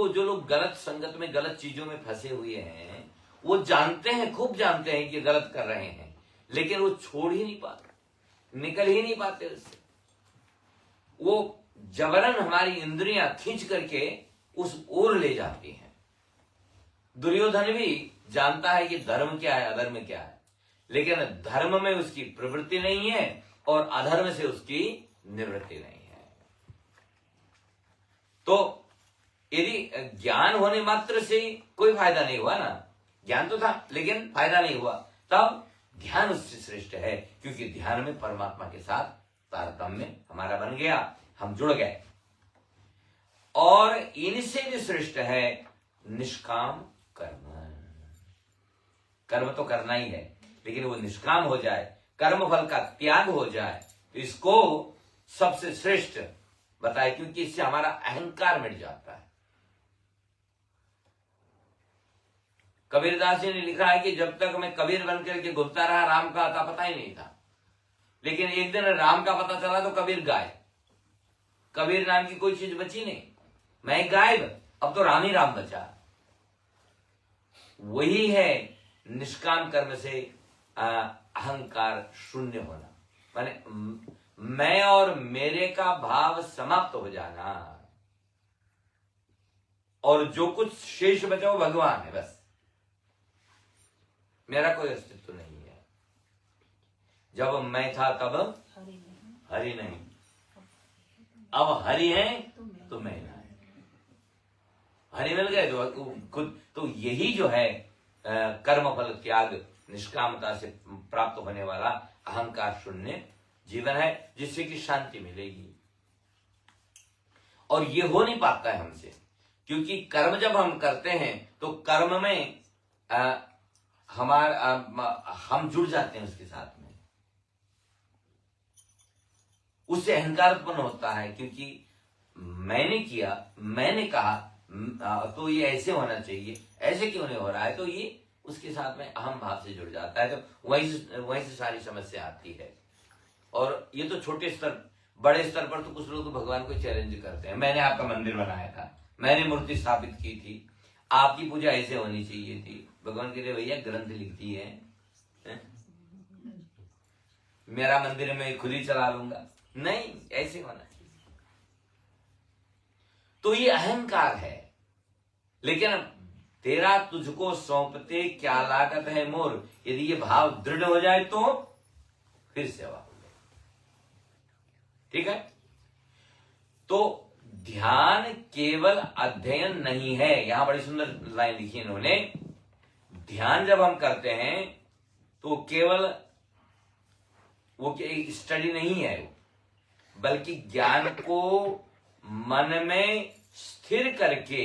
जो लोग गलत संगत में, गलत चीजों में फंसे हुए हैं, वो जानते हैं, खूब जानते हैं कि गलत कर रहे हैं, लेकिन वो छोड़ ही नहीं पाते, निकल ही नहीं पाते उससे। वो जबरन हमारी इंद्रियां खींच करके उस ओर ले जाती हैं। दुर्योधन भी जानता है कि धर्म क्या है, अधर्म क्या है, लेकिन धर्म में उसकी प्रवृत्ति नहीं है और अधर्म से उसकी निवृत्ति नहीं है। तो यदि ज्ञान होने मात्र से कोई फायदा नहीं हुआ ना, ज्ञान तो था लेकिन फायदा नहीं हुआ, तब ध्यान उससे श्रेष्ठ है, क्योंकि ध्यान में परमात्मा के साथ तारतम्य हमारा बन गया, हम जुड़ गए। और इनसे भी श्रेष्ठ है निष्काम कर्म। कर्म तो करना ही है, लेकिन वो निष्काम हो जाए, कर्म फल का त्याग हो जाए, तो इसको सबसे श्रेष्ठ बताए, क्योंकि इससे हमारा अहंकार मिट जाता है। कबीरदास जी ने लिखा है कि जब तक मैं कबीर बनकर के घूमता रहा, राम का आता पता ही नहीं था, लेकिन एक दिन राम का पता चला तो कबीर गायब। कबीर नाम की कोई चीज बची नहीं, मैं गायब, अब तो राम ही राम बचा। वही है निष्काम कर्म से अहंकार शून्य होना, माने मैं और मेरे का भाव समाप्त हो जाना, और जो कुछ शेष बचा वो भगवान है, बस मेरा कोई अस्तित्व नहीं है। जब मैं था तब हरि नहीं, अब हरि है तो मैं ना है। हरि मिल गए तो खुद, तो यही जो है कर्म फल त्याग, निष्कामता से प्राप्त होने वाला अहंकार शून्य जीवन है, जिससे कि शांति मिलेगी। और ये हो नहीं पाता है हमसे, क्योंकि कर्म जब हम करते हैं तो कर्म में हम जुड़ जाते हैं उसके साथ में, उससे अहंकार उत्पन्न होता है, क्योंकि मैंने किया, मैंने कहा, तो ये ऐसे होना चाहिए, ऐसे क्यों नहीं हो रहा है, तो ये उसके साथ में अहम भाव से जुड़ जाता है, तो वहीं से सारी समस्या आती है। और ये तो छोटे स्तर, बड़े स्तर पर तो कुछ लोग तो भगवान को चैलेंज करते हैं, मैंने आपका मंदिर बनाया था, मैंने मूर्ति स्थापित की थी, आपकी पूजा ऐसे होनी चाहिए थी। भगवान कहते भैया ग्रंथ लिखती है, मेरा मंदिर में खुद ही चला लूंगा, नहीं, ऐसे होना चाहिए। तो ये अहंकार है। लेकिन तेरा तुझको सौंपते क्या लागत है मोर, यदि ये भाव दृढ़ हो जाए तो फिर सेवा हो जाए। ठीक है, तो ध्यान केवल अध्ययन नहीं है। यहां बड़ी सुंदर लाइन लिखी इन्होंने, ध्यान जब हम करते हैं तो केवल वो एक स्टडी नहीं है, बल्कि ज्ञान को मन में स्थिर करके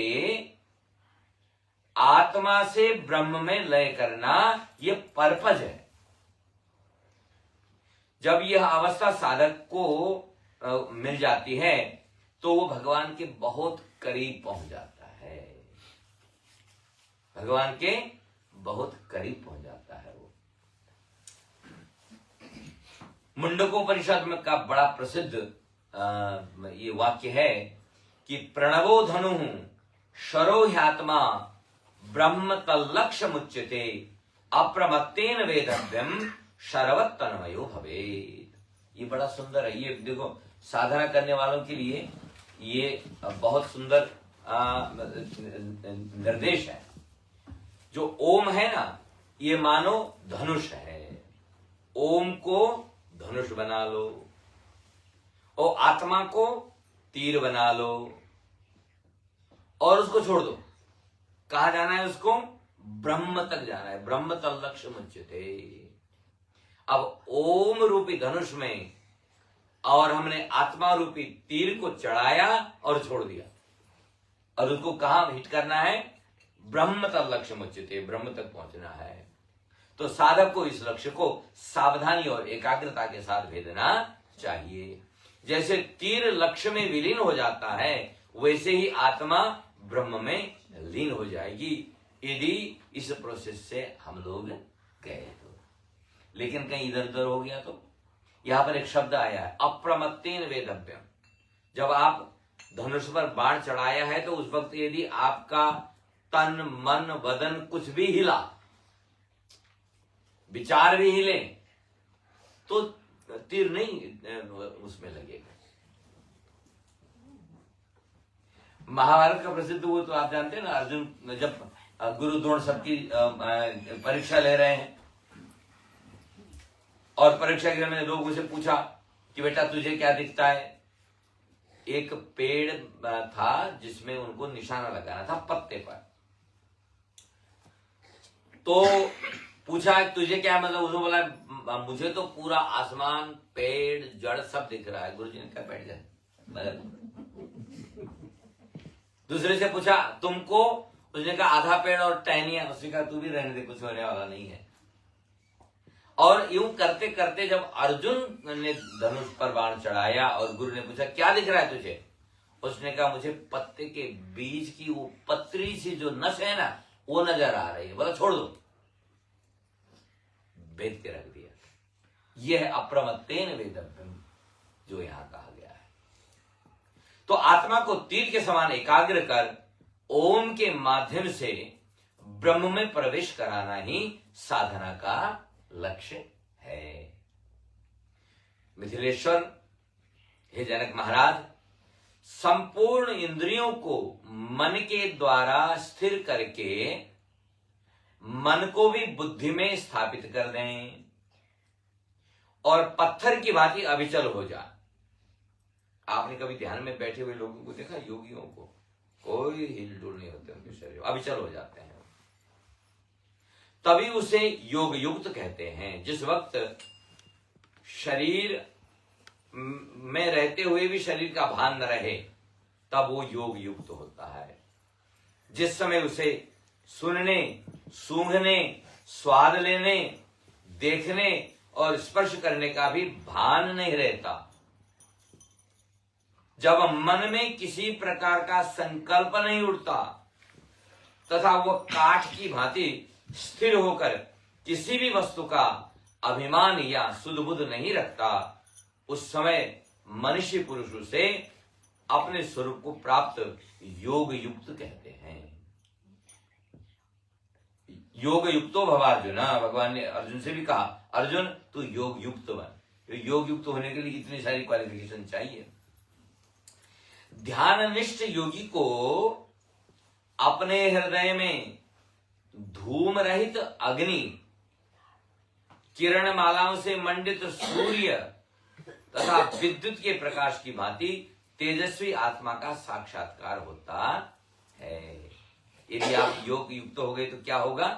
आत्मा से ब्रह्म में लय करना, ये पर्पज है। जब यह अवस्था साधक को मिल जाती है तो वो भगवान के बहुत करीब पहुंच जाता है, भगवान के बहुत करीब पहुंच जाता है वो। मुंडकोपनिषद में का बड़ा प्रसिद्ध ये वाक्य है कि प्रणवो धनु शरो ह्यात्मा ब्रह्म तल्लक्ष्य मुच्यते अप्रमत्तेन वेदव्यम शरवत तन्मयो भवेत्। ये बड़ा सुंदर है। ये देखो, साधना करने वालों के लिए ये बहुत सुंदर निर्देश है। जो ओम है ना, ये मानो धनुष है, ओम को धनुष बना लो, और आत्मा को तीर बना लो, और उसको छोड़ दो। कहा जाना है उसको? ब्रह्म तक जाना है। ब्रह्म तल लक्ष्य मुच्यते। अब ओम रूपी धनुष में और हमने आत्मा रूपी तीर को चढ़ाया और छोड़ दिया, और उसको कहां हिट करना है? ब्रह्म तल लक्ष्य मुच्यते, ब्रह्म तक पहुंचना है। तो साधक को इस लक्ष्य को सावधानी और एकाग्रता के साथ भेदना चाहिए। जैसे तीर लक्ष्य में विलीन हो जाता है, वैसे ही आत्मा ब्रह्म में लीन हो जाएगी, यदि इस प्रोसेस से हम लोग गए तो। लेकिन कहीं इधर उधर हो गया तो यहां पर एक शब्द आया है, अप्रमत्तेन वेदव्यम। जब आप धनुष पर बाण चढ़ाया है तो उस वक्त यदि आपका तन मन बदन कुछ भी हिला, विचार भी हिले, तो तीर नहीं उसमें लगेगा। महाभारत का प्रसिद्ध वो तो आप जानते हैं ना, अर्जुन जब गुरु द्रोण सबकी परीक्षा ले रहे हैं और परीक्षा के में लोगों से पूछा कि बेटा तुझे क्या दिखता है? एक पेड़ था जिसमें उनको निशाना लगाना था पत्ते पर। तो पूछा तुझे क्या मतलब? उसने बोला मुझे तो पूरा आसमान पेड़ जड़ सब दिख रहा है। गुरुजी ने कहा बैठ जाए। दूसरे से पूछा तुमको? उसने कहा आधा पेड़ और टहनियां। उसने कहा तू भी रहने दे, कुछ होने वाला नहीं है। और यूं करते करते जब अर्जुन ने धनुष पर बाण चढ़ाया और गुरु ने पूछा क्या दिख रहा है तुझे? उसने कहा मुझे पत्ते के बीज की वो पतली सी जो नस है ना, वो नजर आ रही है। बोला छोड़ दो, भेद के रख दिया। यह है अप्रमत्तेन वेदव्यम जो यहां कहा गया है। तो आत्मा को तीर के समान एकाग्र कर ओम के माध्यम से ब्रह्म में प्रवेश कराना ही साधना का लक्ष्य है। मिथिलेश्वर, हे जनक महाराज, संपूर्ण इंद्रियों को मन के द्वारा स्थिर करके मन को भी बुद्धि में स्थापित कर दें और पत्थर की भांति अविचल हो जाए। आपने कभी ध्यान में बैठे हुए लोगों को देखा? योगियों को कोई हिलडुल नहीं होते, उनके शरीर अविचल हो जाते हैं। तभी उसे योग युक्त कहते हैं। जिस वक्त शरीर में रहते हुए भी शरीर का भान न रहे, तब वो योग युक्त होता है। जिस समय उसे सुनने, सूंघने, स्वाद लेने, देखने और स्पर्श करने का भी भान नहीं रहता, जब मन में किसी प्रकार का संकल्प नहीं उठता तथा वह काठ की भांति स्थिर होकर किसी भी वस्तु का अभिमान या सुध-बुध नहीं रखता, उस समय मनुष्य पुरुष उसे अपने स्वरूप को प्राप्त योग युक्त कहते हैं। योग युक्तो भव अर्जुन, भगवान ने अर्जुन से भी कहा अर्जुन तू योग युक्त बन। योग युक्त होने के लिए इतनी सारी क्वालिफिकेशन चाहिए। ध्याननिष्ठ योगी को अपने हृदय में धूम रहित अग्नि, किरण मालाओं से मंडित सूर्य तथा विद्युत के प्रकाश की भांति तेजस्वी आत्मा का साक्षात्कार होता है। यदि आप योग युक्त हो गए तो क्या होगा?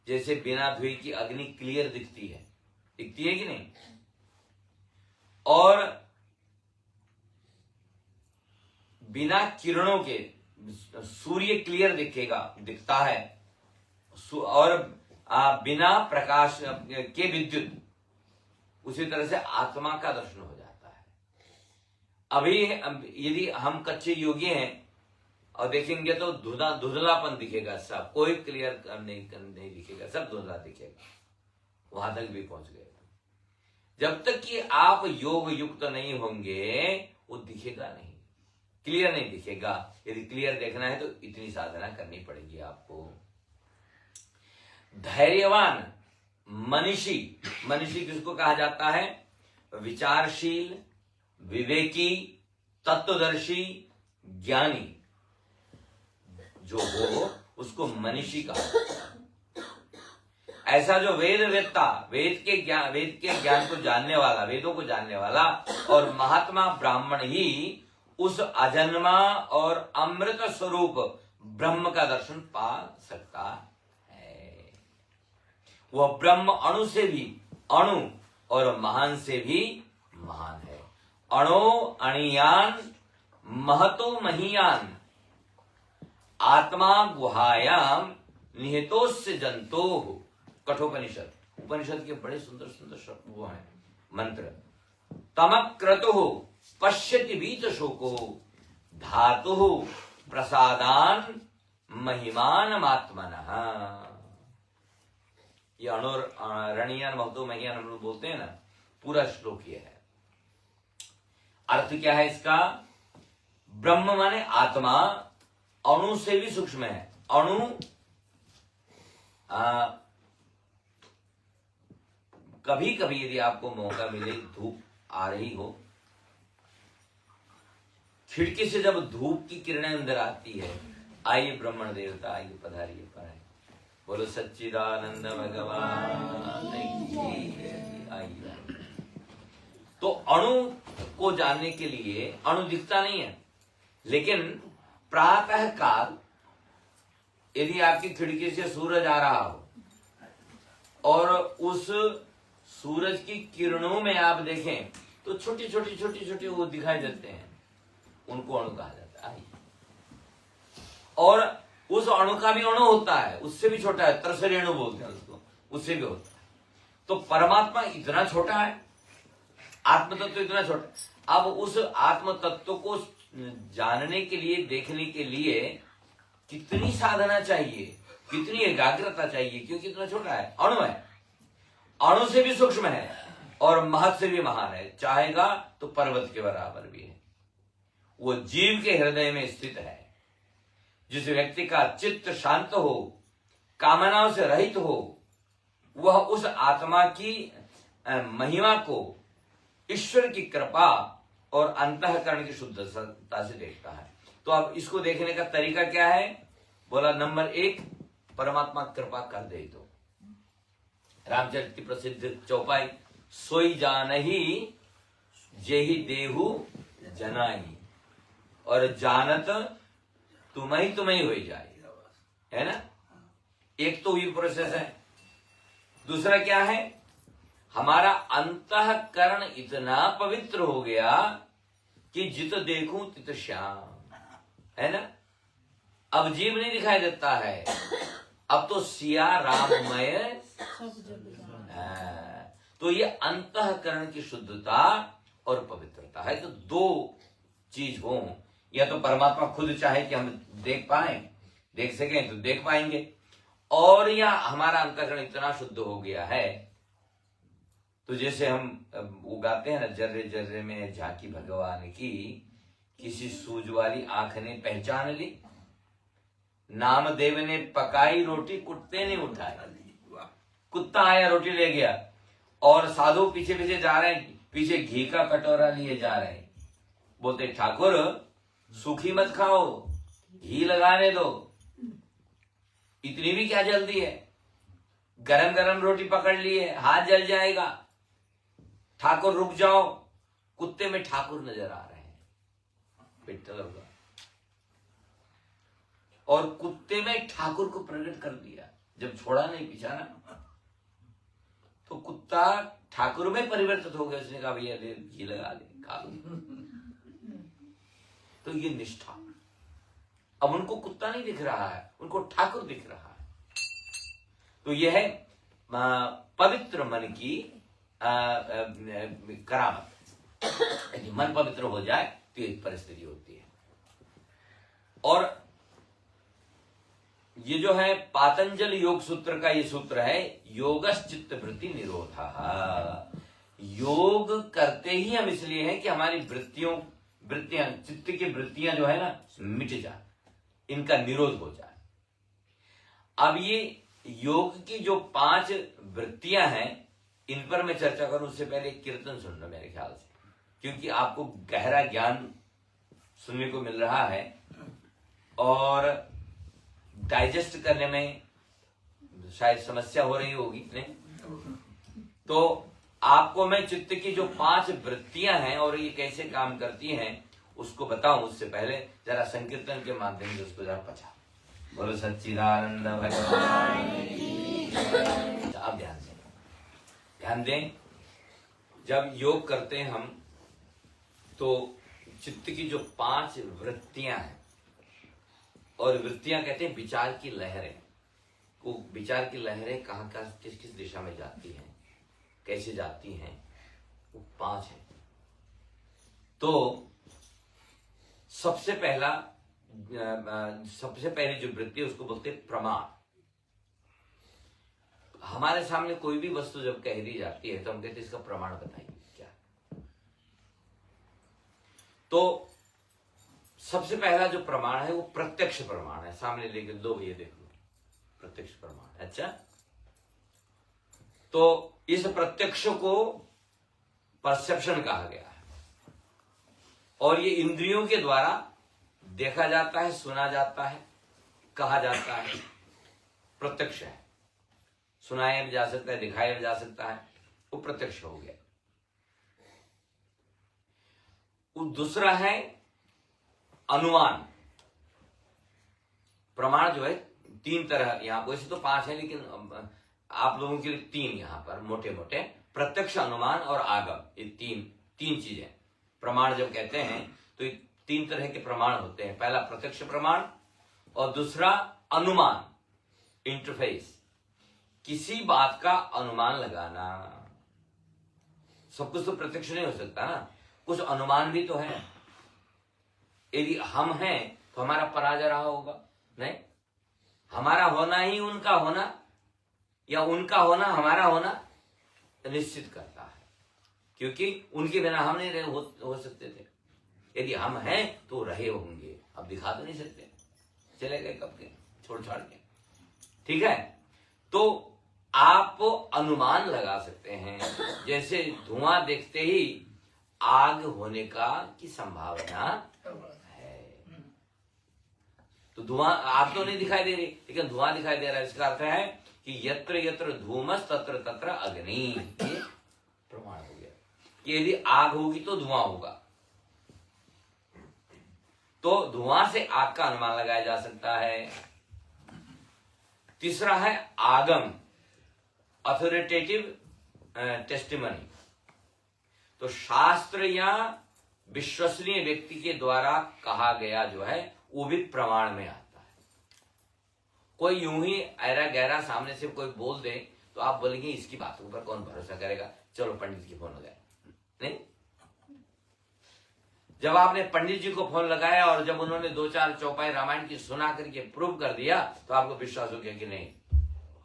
जैसे बिना धुई की अग्नि क्लियर दिखती है कि नहीं? और बिना किरणों के सूर्य क्लियर दिखता है, और बिना प्रकाश के विद्युत, उसी तरह से आत्मा का दर्शन हो जाता है। अभी यदि हम कच्चे योगी हैं और देखेंगे तो धुंधलापन दिखेगा, सब कोई क्लियर नहीं दिखेगा, सब धुंधला दिखेगा। वहां तक भी पहुंच गए। जब तक कि आप योग युक्त नहीं होंगे वो दिखेगा नहीं, क्लियर नहीं दिखेगा। यदि क्लियर देखना है तो इतनी साधना करनी पड़ेगी आपको। धैर्यवान मनीषी, मनीषी किसको कहा जाता है? विचारशील, विवेकी, तत्वदर्शी, ज्ञानी जो हो उसको मनीषी कहा। ऐसा जो वेदवेत्ता, वेद के ज्ञान को जानने वाला, वेदों को जानने वाला और महात्मा ब्राह्मण ही उस अजन्मा और अमृत स्वरूप ब्रह्म का दर्शन पा सकता है। वह ब्रह्म अणु से भी अणु और महान से भी महान है। अणो अणियान महतो महीयान आत्मा गुहायाम निहितोस्य जंतो। कठोपनिषद, उपनिषद के बड़े सुंदर सुंदर शब्द वो हैं मंत्र। तमक्रतु पश्यति वीत शोको धातु प्रसादान महिमानमात्मनः। ये अणुरणीयान महतो महियान हम लोग बोलते हैं ना, पूरा श्लोक ये है। अर्थ क्या है इसका? ब्रह्म माने आत्मा अणु से भी सूक्ष्म है। अणु कभी कभी यदि आपको मौका मिले, धूप आ रही हो, खिड़की से जब धूप की किरणें अंदर आती है, आइए ब्राह्मण देवता आइए पधारिए पढ़े, बोलो सच्चिदानंद भगवान आइए। तो अणु को जानने के लिए, अणु दिखता नहीं है, लेकिन प्रातः काल यदि आपकी खिड़की से सूरज आ रहा हो और उस सूरज की किरणों में आप देखें तो छोटी छोटी छोटी छोटी वो दिखाई देते हैं, उनको अणु कहा जाता है। और उस अणु का भी अणु होता है, उससे भी छोटा है, तरसरी अणु बोलते हैं उसको, उससे भी होता है। तो परमात्मा इतना छोटा है, आत्म तत्व इतना छोटा। अब उस आत्म तत्व को जानने के लिए, देखने के लिए कितनी साधना चाहिए, कितनी एकाग्रता चाहिए, क्योंकि इतना छोटा है, अणु है, अणु से भी सूक्ष्म है और महत से भी महान है। चाहेगा तो पर्वत के बराबर भी है। वो जीव के हृदय में स्थित है। जिस व्यक्ति का चित्त शांत हो, कामनाओं से रहित हो, वह उस आत्मा की महिमा को, ईश्वर की कृपा और अंतःकरण की शुद्धता से देखता है। तो अब इसको देखने का तरीका क्या है? बोला नंबर 1, परमात्मा कृपा कर दे तो। रामचरित की प्रसिद्ध चौपाई, सोई जानही जेहि देहु जनाई, और जानत तुम्हें हो जाए, है ना। एक तो ये प्रोसेस है। दूसरा क्या है? हमारा अंतःकरण इतना पवित्र हो गया कि जित देखूं तित श्याम, है ना। अब जीव नहीं दिखाई देता है, अब तो सिया राममय। तो ये अंतःकरण की शुद्धता और पवित्रता है। तो दो चीज हो, या तो परमात्मा खुद चाहे कि हम देख पाए, देख सकें तो देख पाएंगे, और या हमारा अंतःकरण इतना शुद्ध हो गया है। तो जैसे हम वो गाते हैं ना, जर्रे जर्रे में झांकी भगवान की, किसी सूझ वाली आंख ने पहचान ली, नामदेव ने पकाई रोटी कुत्ते ने उठाई। कुत्ता आया रोटी ले गया, और साधु पीछे पीछे जा रहे हैं, पीछे घी का कटोरा लिए जा रहे हैं। बोलते ठाकुर सूखी मत खाओ, घी लगाने दो, इतनी भी क्या जल्दी है, गरम गरम रोटी पकड़ लिए, हाथ जल जाएगा। ठाकुर रुक जाओ। कुत्ते में ठाकुर नजर आ रहे हैं, पिट्ठल होगा, और कुत्ते में ठाकुर को प्रकट कर दिया। जब छोड़ा नहीं पीछा ना, तो कुत्ता ठाकुर में परिवर्तित हो गया। उसने कहा भैया ले घी लगा ले, खा लो। तो ये निष्ठा। अब उनको कुत्ता नहीं दिख रहा है, उनको ठाकुर दिख रहा है। तो यह है पवित्र मन की करामत। यदि मन पवित्र हो जाए तो एक परिस्थिति होती है। और ये जो है पातंजल योग सूत्र का ये सूत्र है, योगश्चित्त वृत्ति निरोधः। योग करते ही हम इसलिए हैं कि हमारी वृत्तियां, चित्त की वृत्तियां जो है ना मिट जाए, इनका निरोध हो जाए। अब ये योग की जो 5 वृत्तियां हैं, इन पर मैं चर्चा करूं उससे पहले एक कीर्तन सुन लो मेरे ख्याल से, क्योंकि आपको गहरा ज्ञान सुनने को मिल रहा है और डाइजेस्ट करने में शायद समस्या हो रही होगी, नहीं? तो आपको मैं चित्त की जो 5 वृत्तियां हैं और ये कैसे काम करती हैं उसको बताऊं उससे पहले जरा संकीर्तन के माध्यम से उसको जरा पचा। बोलो सच्चिदानंद भगवान की। आप ध्यान दें। जब योग करते हैं हम तो चित्त की जो 5 वृत्तियां हैं, और वृत्तियां कहते हैं विचार की लहरें, वो विचार की लहरें कहाँ किस किस दिशा में जाती हैं, कैसे जाती हैं, वो 5 है। तो सबसे पहली जो वृत्ति है उसको बोलते हैं प्रमाण। हमारे सामने कोई भी वस्तु जब कह दी जाती है तो हम कहते हैं इसका प्रमाण बताइए क्या। तो सबसे पहला जो प्रमाण है वो प्रत्यक्ष प्रमाण है। सामने लेके दो, ये देख लो, प्रत्यक्ष प्रमाण। अच्छा, तो इस प्रत्यक्ष को परसेप्शन कहा गया है, और ये इंद्रियों के द्वारा देखा जाता है, सुना जाता है, कहा जाता है, प्रत्यक्ष है। सुनाया भी जा सकता है, दिखाया भी जा सकता है, वो प्रत्यक्ष हो गया। दूसरा है अनुमान। प्रमाण जो है 3 तरह, यहां वैसे तो 5 है, लेकिन आप लोगों के लिए 3 यहां पर मोटे मोटे, प्रत्यक्ष, अनुमान और आगम, ये तीन चीजें प्रमाण जब कहते हैं तो ये 3 तरह के प्रमाण होते हैं। पहला प्रत्यक्ष प्रमाण, और दूसरा अनुमान, इंटरफेस, किसी बात का अनुमान लगाना। सब कुछ तो प्रत्यक्ष नहीं हो सकता ना, कुछ अनुमान भी तो है। यदि हम हैं तो हमारा पराजय रहा होगा, नहीं? हमारा होना ही उनका होना, या उनका होना हमारा होना निश्चित करता है, क्योंकि उनके बिना हम नहीं रहे हो सकते थे। यदि हम हैं तो रहे होंगे, अब दिखा तो नहीं सकते, चले गए कब के, छोड़ छाड़ के। ठीक है, तो आप अनुमान लगा सकते हैं। जैसे धुआं देखते ही आग होने की संभावना है, तो धुआं, आग तो नहीं दिखाई दे रही, लेकिन धुआं दिखाई दे रहा है। इसका अर्थ है कि यत्र यत्र धूमस तत्र तत्र अग्नि, ये प्रमाण हो गया कि यदि आग होगी तो धुआं होगा। तो धुआं से आग का अनुमान लगाया जा सकता है। तीसरा है आगम, अथॉरिटेटिव टेस्टिमनी। तो शास्त्र या विश्वसनीय व्यक्ति के द्वारा कहा गया जो है वो भी प्रमाण में आता है। कोई यूं ही ऐरा गहरा सामने से कोई बोल दे तो आप बोलेंगे इसकी बातों पर कौन भरोसा करेगा, चलो पंडित की फोन लगाए। नहीं, जब आपने पंडित जी को फोन लगाया और जब उन्होंने 2-4 चौपाई रामायण की सुना करके प्रूव कर दिया तो आपको विश्वास हो गया कि नहीं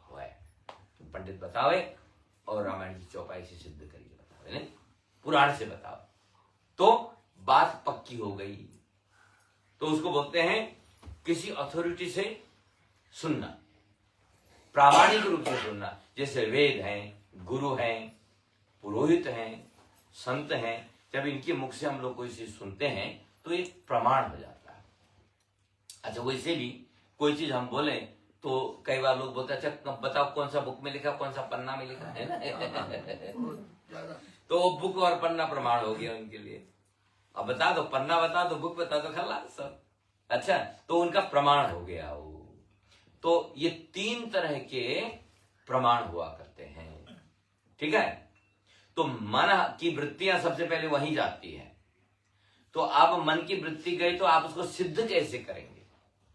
हुआ है, पंडित बतावे और रामायण की चौपाई से सिद्ध करके बतावे, नहीं पुराण से बताओ, तो बात पक्की हो गई। तो उसको बोलते हैं किसी अथॉरिटी से सुनना, प्रामाणिक रूप से सुनना। जैसे वेद हैं, गुरु हैं, पुरोहित हैं, संत हैं, जब इनके मुख से हम लोग कोई चीज सुनते हैं तो एक प्रमाण हो जाता है। अच्छा, वैसे भी कोई चीज हम बोले तो कई बार लोग बोलते हैं अच्छा बताओ कौन सा बुक में लिखा, कौन सा पन्ना में लिखा है ना तो वो बुक और पन्ना प्रमाण हो गया उनके लिए। अब बता दो, पन्ना बता दो, बुक बता दो, खलास सब। अच्छा, तो उनका प्रमाण हो गया वो। तो ये 3 तरह के प्रमाण हुआ करते हैं। ठीक है, तो मन की वृत्तियां सबसे पहले वहीं जाती है। तो अब मन की वृत्ति गई तो आप उसको सिद्ध कैसे करेंगे?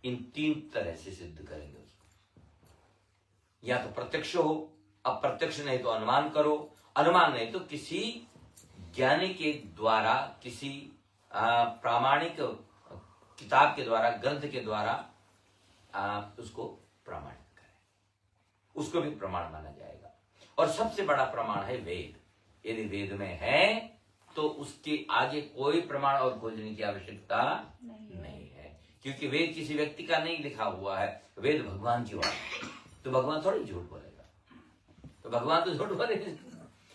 इन 3 तरह से सिद्ध करेंगे उसको। या तो प्रत्यक्ष हो, अब प्रत्यक्ष नहीं तो अनुमान करो, अनुमान नहीं तो किसी ज्ञानी के द्वारा, किसी प्रामाणिक किताब के द्वारा, ग्रंथ के द्वारा उसको प्रमाणित करें, उसको भी प्रमाण माना जाएगा। और सबसे बड़ा प्रमाण है वेद। यदि वेद में है तो उसके आगे कोई प्रमाण और खोजने की आवश्यकता नहीं है, क्योंकि वेद किसी व्यक्ति का नहीं लिखा हुआ है, वेद भगवान की बात है। तो भगवान थोड़ी झूठ बोलेगा, तो भगवान तो झूठ बोलेगा,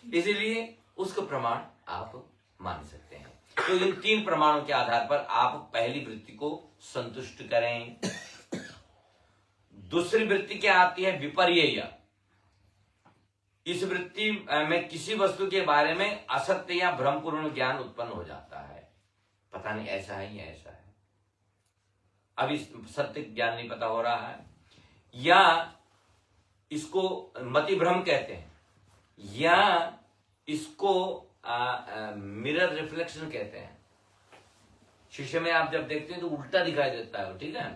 इसीलिए उसको प्रमाण आप मान सकते हैं। तो इन 3 प्रमाणों के आधार पर आप पहली वृत्ति को संतुष्ट करें। दूसरी वृत्ति क्या आती है? विपर्यय। इस वृत्ति में किसी वस्तु के बारे में असत्य या भ्रमपूर्ण ज्ञान उत्पन्न हो जाता है। पता पता नहीं ऐसा है या ऐसा है, अभी सत्य ज्ञान नहीं पता हो रहा है, या इसको मति भ्रम कहते हैं, या इसको मिरर रिफ्लेक्शन कहते हैं। शीशे में आप जब देखते हैं तो उल्टा दिखाई देता है, ठीक है,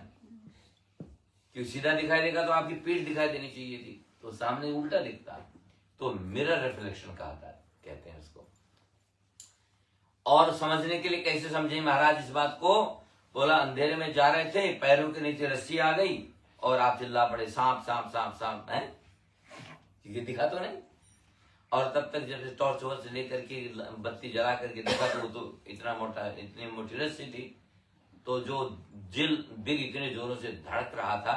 क्यों सीधा दिखाई देगा तो आपकी पीठ दिखाई देनी चाहिए थी, तो सामने उल्टा दिखता है, तो मिरर रिफ्लेक्शन कहते हैं इसको। और समझने के लिए कैसे समझे महाराज इस बात को? बोला अंधेरे में जा रहे थे, पैरों के नीचे रस्सी आ गई और आप चिल्ला पड़े सांप सांप सांप सांप, है ये दिखा तो नहीं। और तब तक जब टॉर्च वॉर्च लेकर के बत्ती जला करके देखा तो वो तो इतना मोटा, इतनी मोटी रस्सी थी, तो जो दिल इतने जोरों से धड़क रहा था,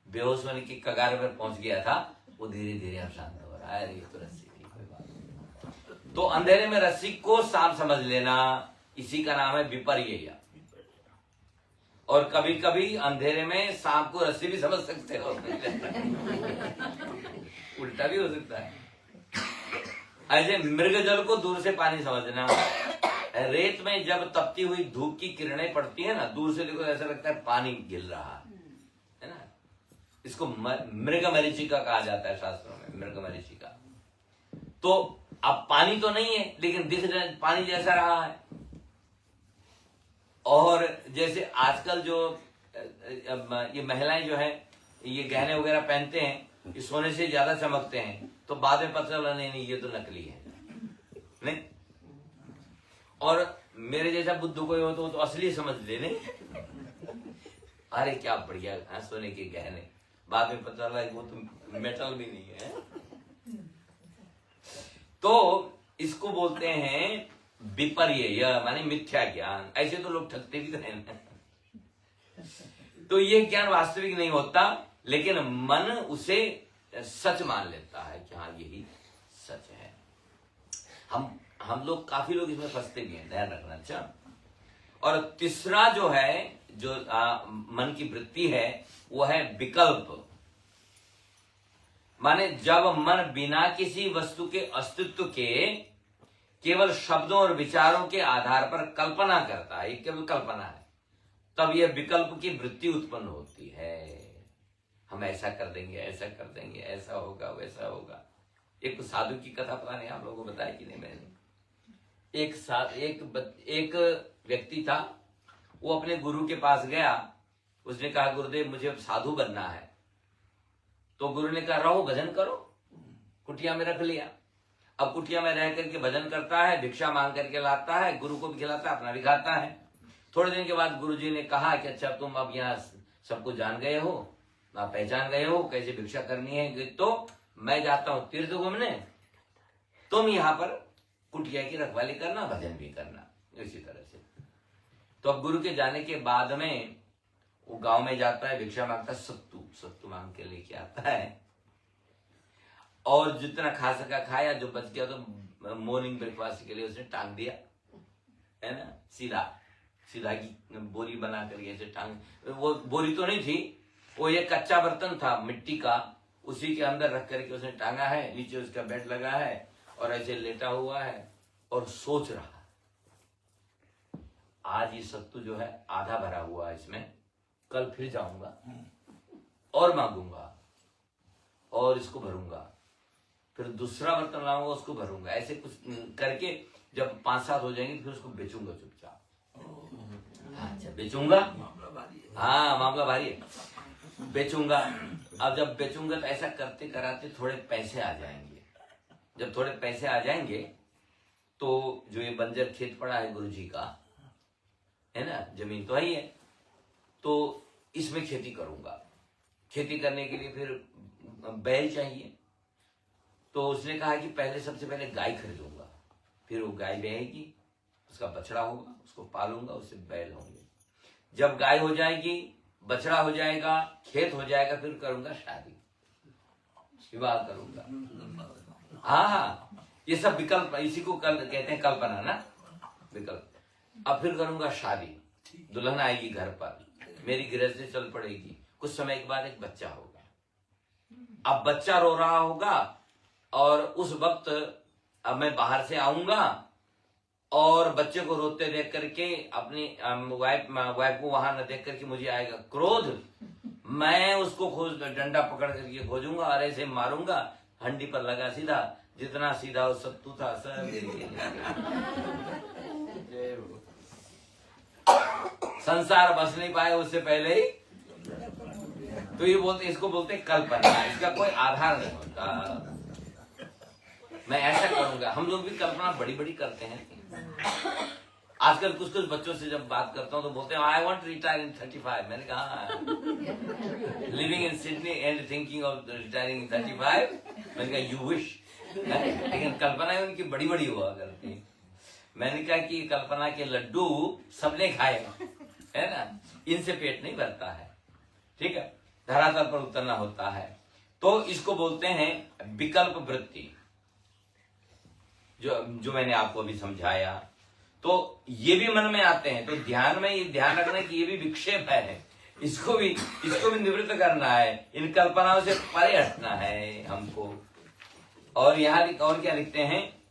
बेहोश होने की कगार पर पहुंच गया था, वो धीरे धीरे अब शांत हो रहा है। ये तो रस्सी थी, कोई बात नहीं। तो अंधेरे में रस्सी को सांप समझ लेना, इसी का नाम है विपर्य। और कभी कभी अंधेरे में सांप को रस्सी भी समझ सकते हो उल्टा भी हो सकता है। ऐसे मृग जल को दूर से पानी समझना। रेत में जब तपती हुई धूप की किरणें पड़ती है ना, दूर से देखो ऐसा लगता है पानी गिर रहा है ना। इसको मृग मरीचिका कहा जाता है शास्त्रों में, मृग मरीचिका। तो अब पानी तो नहीं है लेकिन दिख रहा है पानी जैसा रहा है। और जैसे आजकल जो ये महिलाएं जो है ये गहने वगैरह पहनते हैं, ये सोने से ज्यादा चमकते हैं, तो बाद में पता चला नहीं ये तो नकली है, नहीं। और मेरे जैसा बुद्धू कोई हो तो असली समझ ले, नहीं। अरे क्या बढ़िया है सोने के गहने, बाद में पता चला वो तो मेटल भी नहीं है। तो इसको बोलते हैं विपर्य, माने मिथ्या ज्ञान। ऐसे तो लोग ठगते भी रहे हैं। तो ये ज्ञान वास्तविक नहीं होता, लेकिन मन उसे सच मान लेता है कि हाँ यही सच है। हम लोग काफी लोग इसमें फंसते भी हैं, ध्यान रखना। अच्छा, और तीसरा जो है जो मन की वृत्ति है वो है विकल्प। माने जब मन बिना किसी वस्तु के अस्तित्व के केवल शब्दों और विचारों के आधार पर कल्पना करता है, केवल कल्पना है, तब यह विकल्प की वृत्ति उत्पन्न होती है। हम ऐसा कर देंगे, ऐसा कर देंगे, ऐसा होगा, वैसा होगा। एक साधु की कथा पता नहीं आप लोगों को बताया कि नहीं मैंने। एक व्यक्ति था, वो अपने गुरु के पास गया। उसने कहा गुरुदेव मुझे अब साधु बनना है। तो गुरु ने कहा रहो भजन करो। कुटिया में रख लिया। अब कुटिया में रह करके भजन करता है, भिक्षा मांग करके लाता है, गुरु को भी खिलाता है, अपना भी खाता है। थोड़े दिन के बाद गुरुजी ने कहा कि अच्छा तुम अब यहाँ सबको जान गए हो, पहचान गए हो कैसे भिक्षा करनी है, तो मैं जाता हूँ तीर्थ घूमने, तुम यहाँ पर कुटिया की रखवाली करना, भजन भी करना, इसी तरह से। तो अब गुरु के जाने के बाद में वो गांव में जाता है, भिक्षा मांगता है, सत्तू मांग के लेके आता है, और जितना खा सका खाया, जो बच गया तो मॉर्निंग ब्रेकफास्ट के लिए उसने टांग दिया, है ना। सीधा की बोरी बना करके ऐसे टांग, वो बोरी तो नहीं थी, वो एक कच्चा बर्तन था मिट्टी का, उसी के अंदर रख करके उसने टांगा है। नीचे उसका बेड लगा है और ऐसे लेटा हुआ है और सोच रहा है आज ये सत्तू जो है आधा भरा हुआ है, इसमें कल फिर जाऊंगा और मांगूंगा और इसको भरूंगा, फिर दूसरा बर्तन लाऊंगा उसको भरूंगा। ऐसे कुछ करके जब 5-7 हो जाएंगे फिर उसको बेचूंगा चुपचाप। अच्छा बेचूंगा, हाँ मामला भारी है, बेचूंगा। अब जब बेचूंगा तो ऐसा करते कराते थोड़े पैसे आ जाएंगे। जब थोड़े पैसे आ जाएंगे तो जो ये बंजर खेत पड़ा है गुरुजी का, है ना, जमीन तो है, तो इसमें खेती करूंगा। खेती करने के लिए फिर बैल चाहिए, तो उसने कहा कि सबसे पहले गाय खरीदूंगा, फिर वो गाय ब्याहेगी, उसका बछड़ा होगा, उसको पालूंगा, उससे बैल होंगे। जब गाय हो जाएगी, बछड़ा हो जाएगा, खेत हो जाएगा, फिर करूंगा शादी, विवाह करूंगा। हाँ, ये सब विकल्प, इसी को कहते हैं कल्पना ना, विकल्प। अब फिर करूंगा शादी, दुल्हन आएगी घर पर, मेरी गृहस्थी चल पड़ेगी, कुछ समय के बाद एक बच्चा होगा। अब बच्चा रो रहा होगा और उस वक्त अब मैं बाहर से आऊंगा और बच्चे को रोते देख करके अपनी वाइफ को वहां न देख करके मुझे आएगा क्रोध, मैं उसको खोज डंडा पकड़ करके खोजूंगा और ऐसे मारूंगा, हंडी पर लगा सीधा, जितना सीधा वो सत्तू था सब संसार बस नहीं पाए उससे पहले ही। तो ये बोलते, इसको बोलते कल्पना, इसका कोई आधार नहीं होता। मैं ऐसा करूंगा, हम लोग भी कल्पना बड़ी बड़ी करते हैं। आजकल कुछ कुछ बच्चों से जब बात करता हूं तो बोलते हैं आई वांट रिटायर इन 35। मैंने कहा living in Sydney and thinking of retiring in 35। मैंने कहा यू विश, लेकिन कल्पनाएं उनकी बड़ी बड़ी हुआ करती। मैंने कहा कि कल्पना के लड्डू सबने खाए है ना, इनसे पेट नहीं भरता है, ठीक है, धरातल पर उतरना होता है। तो इसको बोलते हैं विकल्प वृत्ति, जो मैंने आपको अभी समझाया। तो ये भी मन में आते हैं, तो ध्यान में ये ध्यान रखना कि ये भी विक्षेप है, इसको भी निवृत्त करना है, इन कल्पनाओं से परे हटना है हमको। और यहाँ और क्या लिखते हैं,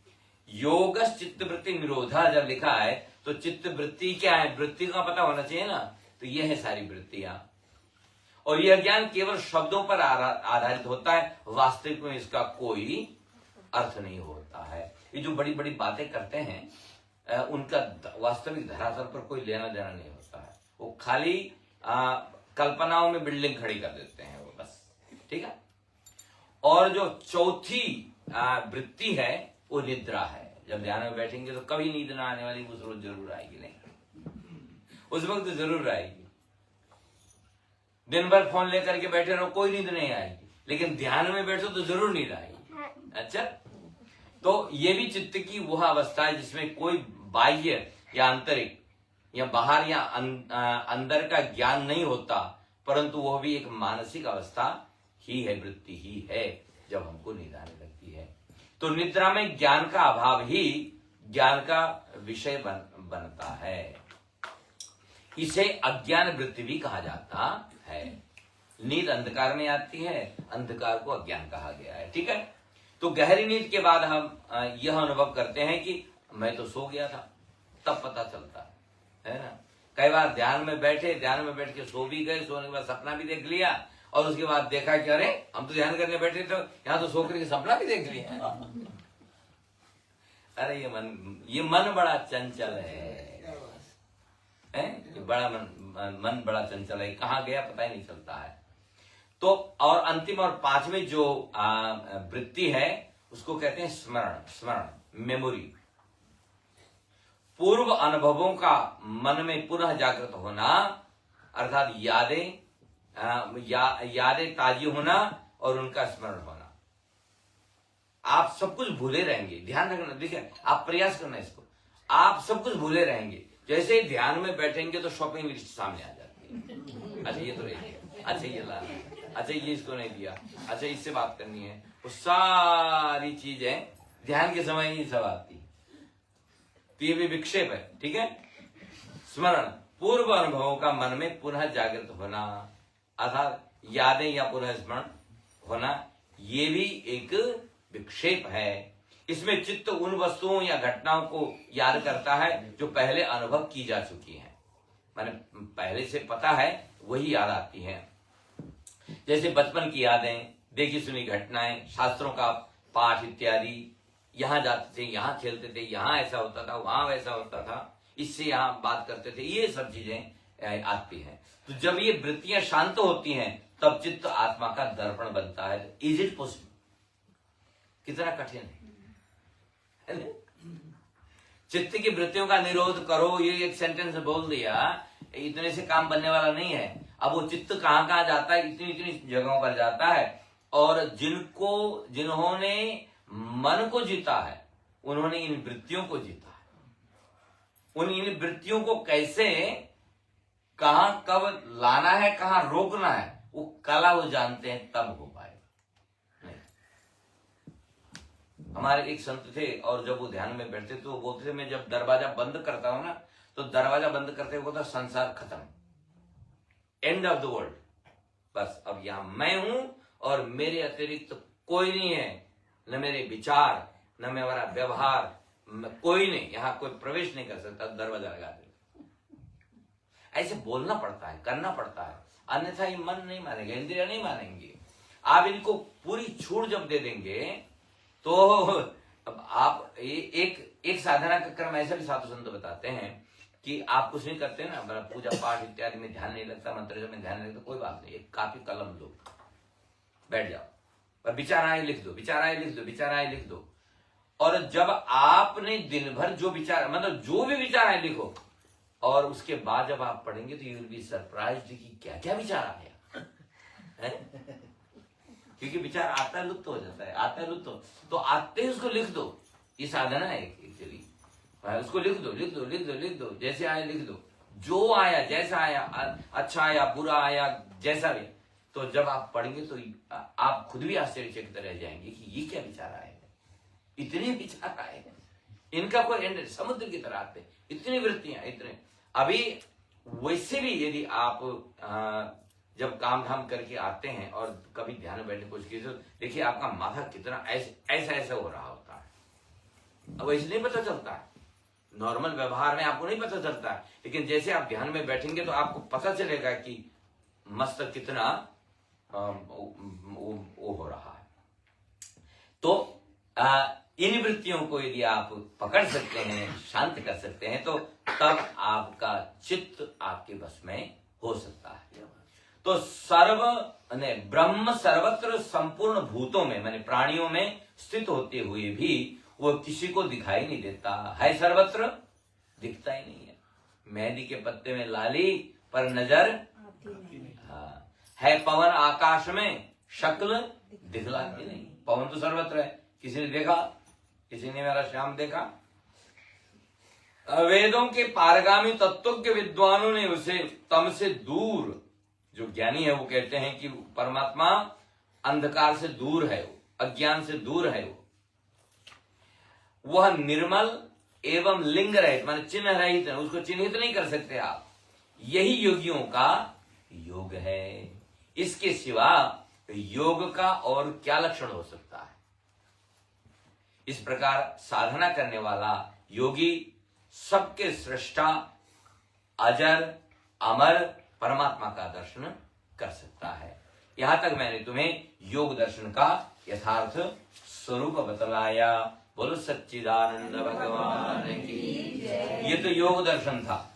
योगस चित्तवृत्ति निरोधा जब लिखा है तो चित्तवृत्ति क्या है, वृत्ति का पता होना चाहिए ना। तो ये है सारी वृत्तियां, और यह ज्ञान केवल शब्दों पर आधारित होता है, वास्तविक में इसका कोई अर्थ नहीं होता है। ये जो बड़ी बड़ी बातें करते हैं उनका वास्तविक धरातल पर कोई लेना देना नहीं होता है, वो खाली कल्पनाओं में बिल्डिंग खड़ी कर देते हैं वो, बस, ठीक है। और जो चौथी वृत्ति है वो निद्रा है। जब ध्यान में बैठेंगे तो कभी नींद ना आने वाली, उस रोज जरूर आएगी, नहीं उस वक्त जरूर आएगी। दिन भर फोन लेकर के बैठे रहो, कोई नींद नहीं आएगी, लेकिन ध्यान में बैठो तो जरूर नींद आएगी। अच्छा, तो ये भी चित्त की वह अवस्था है जिसमें कोई बाह्य या आंतरिक या बाहर या अंदर का ज्ञान नहीं होता, परंतु वह भी एक मानसिक अवस्था ही है, वृत्ति ही है, जब हमको नींद आने लगती है। तो निद्रा में ज्ञान का अभाव ही ज्ञान का विषय बनता है। इसे अज्ञान वृत्ति भी कहा जाता है। नींद अंधकार में आती है, अंधकार को अज्ञान कहा गया है, ठीक है। तो गहरी नींद के बाद हम यह अनुभव करते हैं कि मैं तो सो गया था, तब पता चलता है ना। कई बार ध्यान में बैठ के सो भी गए, सोने के बाद सपना भी देख लिया, और उसके बाद देखा कि अरे हम तो ध्यान करने बैठे थे, यहाँ तो सो करके सपना भी देख लिया। अरे ये मन बड़ा चंचल है, बड़ा मन बड़ा चंचल है, कहाँ गया पता ही नहीं चलता है। तो और अंतिम और पांचवी जो वृत्ति है उसको कहते हैं स्मरण, मेमोरी। पूर्व अनुभवों का मन में पुनः जागृत होना, अर्थात यादें ताजी होना और उनका स्मरण होना। आप सब कुछ भूले रहेंगे, ध्यान रखना, देखिए आप प्रयास करना इसको, आप सब कुछ भूले रहेंगे। जैसे ही ध्यान में बैठेंगे तो शॉपिंग लिस्ट सामने आ जाती है। अच्छा ये तो रही, अच्छा ये ला, अच्छा ये इसको नहीं दिया, अच्छा इससे बात करनी है, वो सारी चीजें ध्यान के समय ही सब आती। तो ये भी विक्षेप है, ठीक है। स्मरण, पूर्व अनुभवों का मन में पुनः जागृत होना, अर्थात यादें या पुनः स्मरण होना, ये भी एक विक्षेप है। इसमें चित्त उन वस्तुओं या घटनाओं को याद करता है जो पहले अनुभव की जा चुकी हैं, माने पहले से पता है वही याद आती हैं। जैसे बचपन की यादें, देखी सुनी घटनाएं, शास्त्रों का पाठ इत्यादि, यहाँ जाते थे, यहाँ खेलते थे, यहाँ ऐसा होता था, वहां वैसा होता था, इससे यहाँ बात करते थे, ये सब चीजें आती हैं। तो जब ये वृत्तियां शांत होती हैं तब चित्त आत्मा का दर्पण बनता है। Is it possible? कितना कठिन है चित्त की वृत्तियों का निरोध करो, ये एक सेंटेंस बोल दिया, इतने से काम बनने वाला नहीं है। अब वो चित्त कहां कहां जाता है, इतनी इतनी जगहों पर जाता है, और जिन्होंने मन को जीता है उन्होंने इन वृत्तियों को जीता है। इन वृत्तियों को कैसे, कहां कब लाना है, कहां रोकना है, वो कला वो जानते हैं, तब हो पाए। हमारे एक संत थे, और जब वो ध्यान में बैठते तो वो बोलते थे, मैं जब दरवाजा बंद करता हूं ना, तो दरवाजा बंद करते हुए बोलता संसार खत्म, एंड ऑफ द वर्ल्ड, बस अब यहां मैं हूं और मेरे अतिरिक्त कोई नहीं है, न मेरे विचार, न मेरा व्यवहार, कोई नहीं, यहाँ कोई प्रवेश नहीं कर सकता, दरवाजा लगा दे। ऐसे बोलना पड़ता है, करना पड़ता है, अन्यथा ये मन नहीं मानेगा, इंद्रिया नहीं मानेंगे। आप इनको पूरी छूट जब दे देंगे तो अब आप एक साधना का क्रम ऐसा भी साधु संत बताते हैं कि आप कुछ नहीं करते ना, पूजा पाठ इत्यादि में ध्यान नहीं लगता, मंत्र में ध्यान नहीं लगता, कोई बात नहीं, एक कापी कलम लो, बैठ जाओ और विचार आए लिख दो, विचार आए लिख दो, विचार आए लिख दो। और जब आपने दिन भर जो विचार, मतलब जो भी विचार आए लिखो, और उसके बाद जब आप पढ़ेंगे तो यू विल बी सरप्राइज्ड कि क्या क्या विचार आ गया है? क्योंकि विचार आता है लुप्त हो जाता है, आता है लुप्त हो, तो आते ही उसको लिख दो। ये साधना है एक्चुअली, उसको लिख दो, लिख दो, लिख दो, लिख दो, जैसे आया लिख दो, जो आया, जैसा आया, अच्छा आया, बुरा आया, जैसा भी। तो जब आप पढ़ेंगे तो आप खुद भी आश्चर्यचकित रह जाएंगे कि ये क्या विचार आए हैं, इतने विचार आए हैं, इनका कोई एंड, समुद्र की तरह आते, इतनी वृत्तियां, इतने। अभी वैसे भी यदि आप जब काम धाम करके आते हैं और कभी ध्यान में बैठने की कोशिश कीजिए, देखिए आपका माथा कितना ऐसा ऐसा हो रहा होता है। अब ऐसे नहीं पता चलता है, नॉर्मल व्यवहार में आपको नहीं पता चलता है, लेकिन जैसे आप ध्यान में बैठेंगे तो आपको पता चलेगा कि मस्तक कितना वो हो रहा है। तो इन वृत्तियों को यदि आप पकड़ सकते हैं, शांत कर सकते हैं, तो तब आपका चित्त आपके वश में हो सकता है। तो ब्रह्म सर्वत्र संपूर्ण भूतों में, माने प्राणियों में स्थित होते हुए भी वो किसी को दिखाई नहीं देता है, सर्वत्र दिखता ही नहीं है। मेहंदी के पत्ते में लाली पर नजर हाँ, है पवन आकाश में शक्ल दिखलाती नहीं। पवन तो सर्वत्र है, किसी ने देखा? किसी ने मेरा श्याम देखा? वेदों के पारगामी तत्वज्ञ विद्वानों ने उसे तम से दूर, जो ज्ञानी है वो कहते हैं कि परमात्मा अंधकार से दूर है, अज्ञान से दूर है, वह निर्मल एवं लिंग रहित, माने चिन्ह रहित है, उसको चिन्हित नहीं कर सकते आप। यही योगियों का योग है, इसके सिवा योग का और क्या लक्षण हो सकता है? इस प्रकार साधना करने वाला योगी सबके सृष्टा अजर अमर परमात्मा का दर्शन कर सकता है। यहां तक मैंने तुम्हें योग दर्शन का यथार्थ स्वरूप बतलाया। बोलो सच्चिदानंद भगवान की। ये तो योग दर्शन था।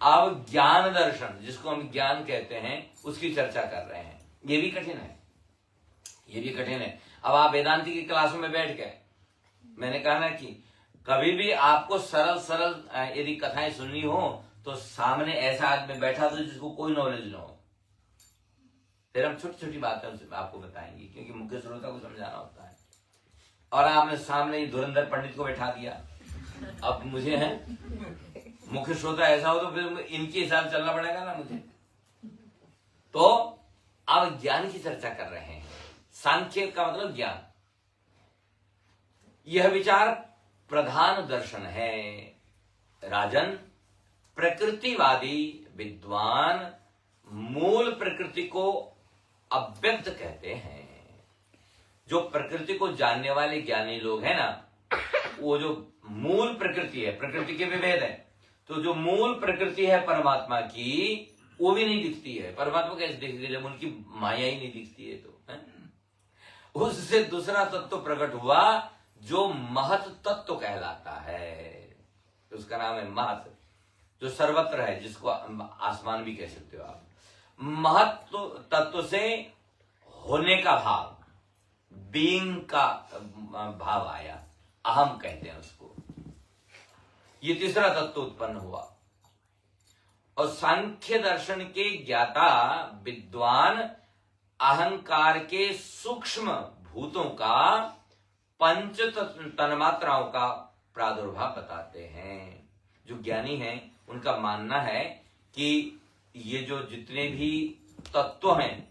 अब ज्ञान दर्शन, जिसको हम ज्ञान कहते हैं, उसकी चर्चा कर रहे हैं। ये भी कठिन है, ये भी कठिन है। अब आप वेदांती की क्लासों में बैठ गए, मैंने कहा ना कि कभी भी आपको सरल सरल यदि कथाएं सुननी हो तो सामने ऐसा आदमी बैठा तो जिसको कोई नॉलेज न हो, फिर हम छोटी छोटी बातें आपको बताएंगे, क्योंकि मुख्य श्रोता को समझाना होता है। और आपने सामने धुरंधर पंडित को बैठा दिया, अब मुझे है मुख्य श्रोता ऐसा हो तो फिर इनके हिसाब चलना पड़ेगा ना मुझे। तो अब ज्ञान की चर्चा कर रहे हैं। सांख्य का मतलब ज्ञान। यह विचार प्रधान दर्शन है। राजन, प्रकृतिवादी विद्वान मूल प्रकृति को अव्यक्त कहते हैं। जो प्रकृति को जानने वाले ज्ञानी लोग हैं ना, वो जो मूल प्रकृति है, प्रकृति के विभेद है, तो जो मूल प्रकृति है परमात्मा की, वो भी नहीं दिखती है। परमात्मा कैसे दिखती है? जब उनकी माया ही नहीं दिखती है तो है? उससे दूसरा तत्व प्रकट हुआ जो महत तत्व कहलाता है। उसका नाम है महत, जो सर्वत्र है, जिसको आसमान भी कह सकते हो आप। महत तत्व से होने का भाव, बीइंग का भाव आया, अहम कहते हैं उसको। ये तीसरा तत्व उत्पन्न हुआ। और सांख्य दर्शन के ज्ञाता विद्वान अहंकार के सूक्ष्म भूतों का पंच तन्मात्राओं का प्रादुर्भाव बताते हैं। जो ज्ञानी हैं उनका मानना है कि ये जो जितने भी तत्व हैं,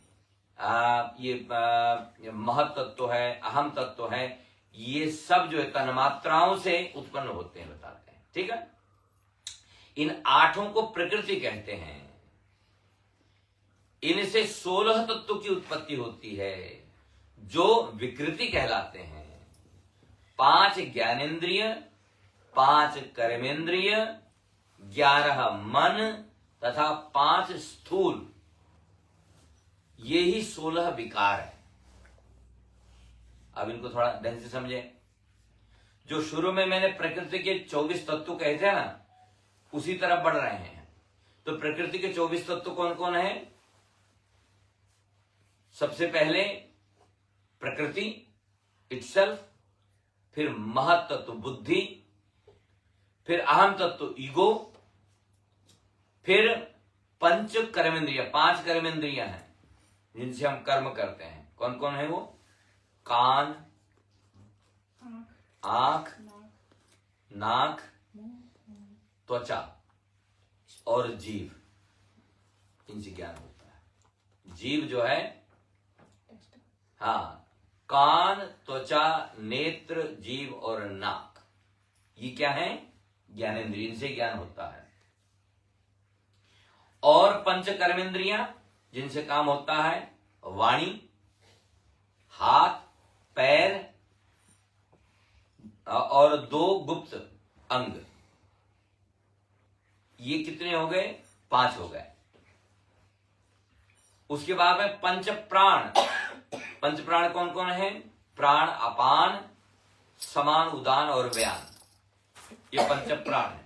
ये महत तत्व है, अहम तत्व है, ये सब जो है तन्मात्राओं से उत्पन्न होते हैं, बताते हैं। ठीक है। इन आठों को प्रकृति कहते हैं। इनसे 16 तत्व की उत्पत्ति होती है जो विकृति कहलाते हैं। 5 ज्ञानेंद्रिय, 5 कर्मेंद्रिय, 11 मन तथा 5 स्थूल, ये ही 16 विकार है। अब इनको थोड़ा ढंग से समझे। जो शुरू में मैंने प्रकृति के 24 तत्व कहे थे ना, उसी तरफ बढ़ रहे हैं। तो प्रकृति के 24 तत्व कौन कौन है? सबसे पहले प्रकृति इटसेल्फ, फिर महत तत्व बुद्धि, फिर अहम तत्व ईगो, फिर पंच कर्मेंद्रिय, 5 कर्मेंद्रिय हैं जिनसे हम कर्म करते हैं। कौन कौन है वो? कान, आंख, नाक, त्वचा और जीव, इनसे ज्ञान होता है। जीव जो है, हाँ, कान, त्वचा, नेत्र, जीव और नाक, ये क्या है? ज्ञानेंद्रिय, इनसे ज्ञान होता है। और पंच कर्मेंद्रियां जिनसे काम होता है, वाणी, हाथ, पैर और 2 गुप्त अंग, ये कितने हो गए? 5 हो गए। उसके बाद में पंच प्राण। पंच प्राण कौन कौन है? प्राण, अपान, समान, उदान और व्यान, ये पंच प्राण है।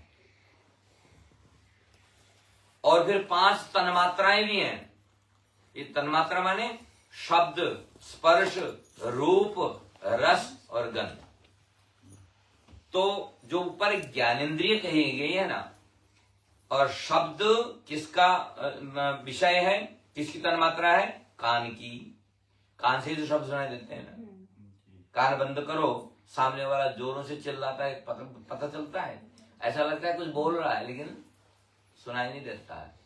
और फिर 5 तन्मात्राएं भी हैं। ये तन्मात्रा माने शब्द, स्पर्श, रूप, रस और गंध। तो जो ऊपर ज्ञानेंद्रिय कही गई है ना, और शब्द किसका विषय है, किसकी तन्मात्रा है? कान की। कान से ही तो शब्द सुनाई देते हैं ना। कान बंद करो, सामने वाला जोरों से चिल्लाता है, पता चलता है, ऐसा लगता है कुछ बोल रहा है, लेकिन सुनाई नहीं देता है।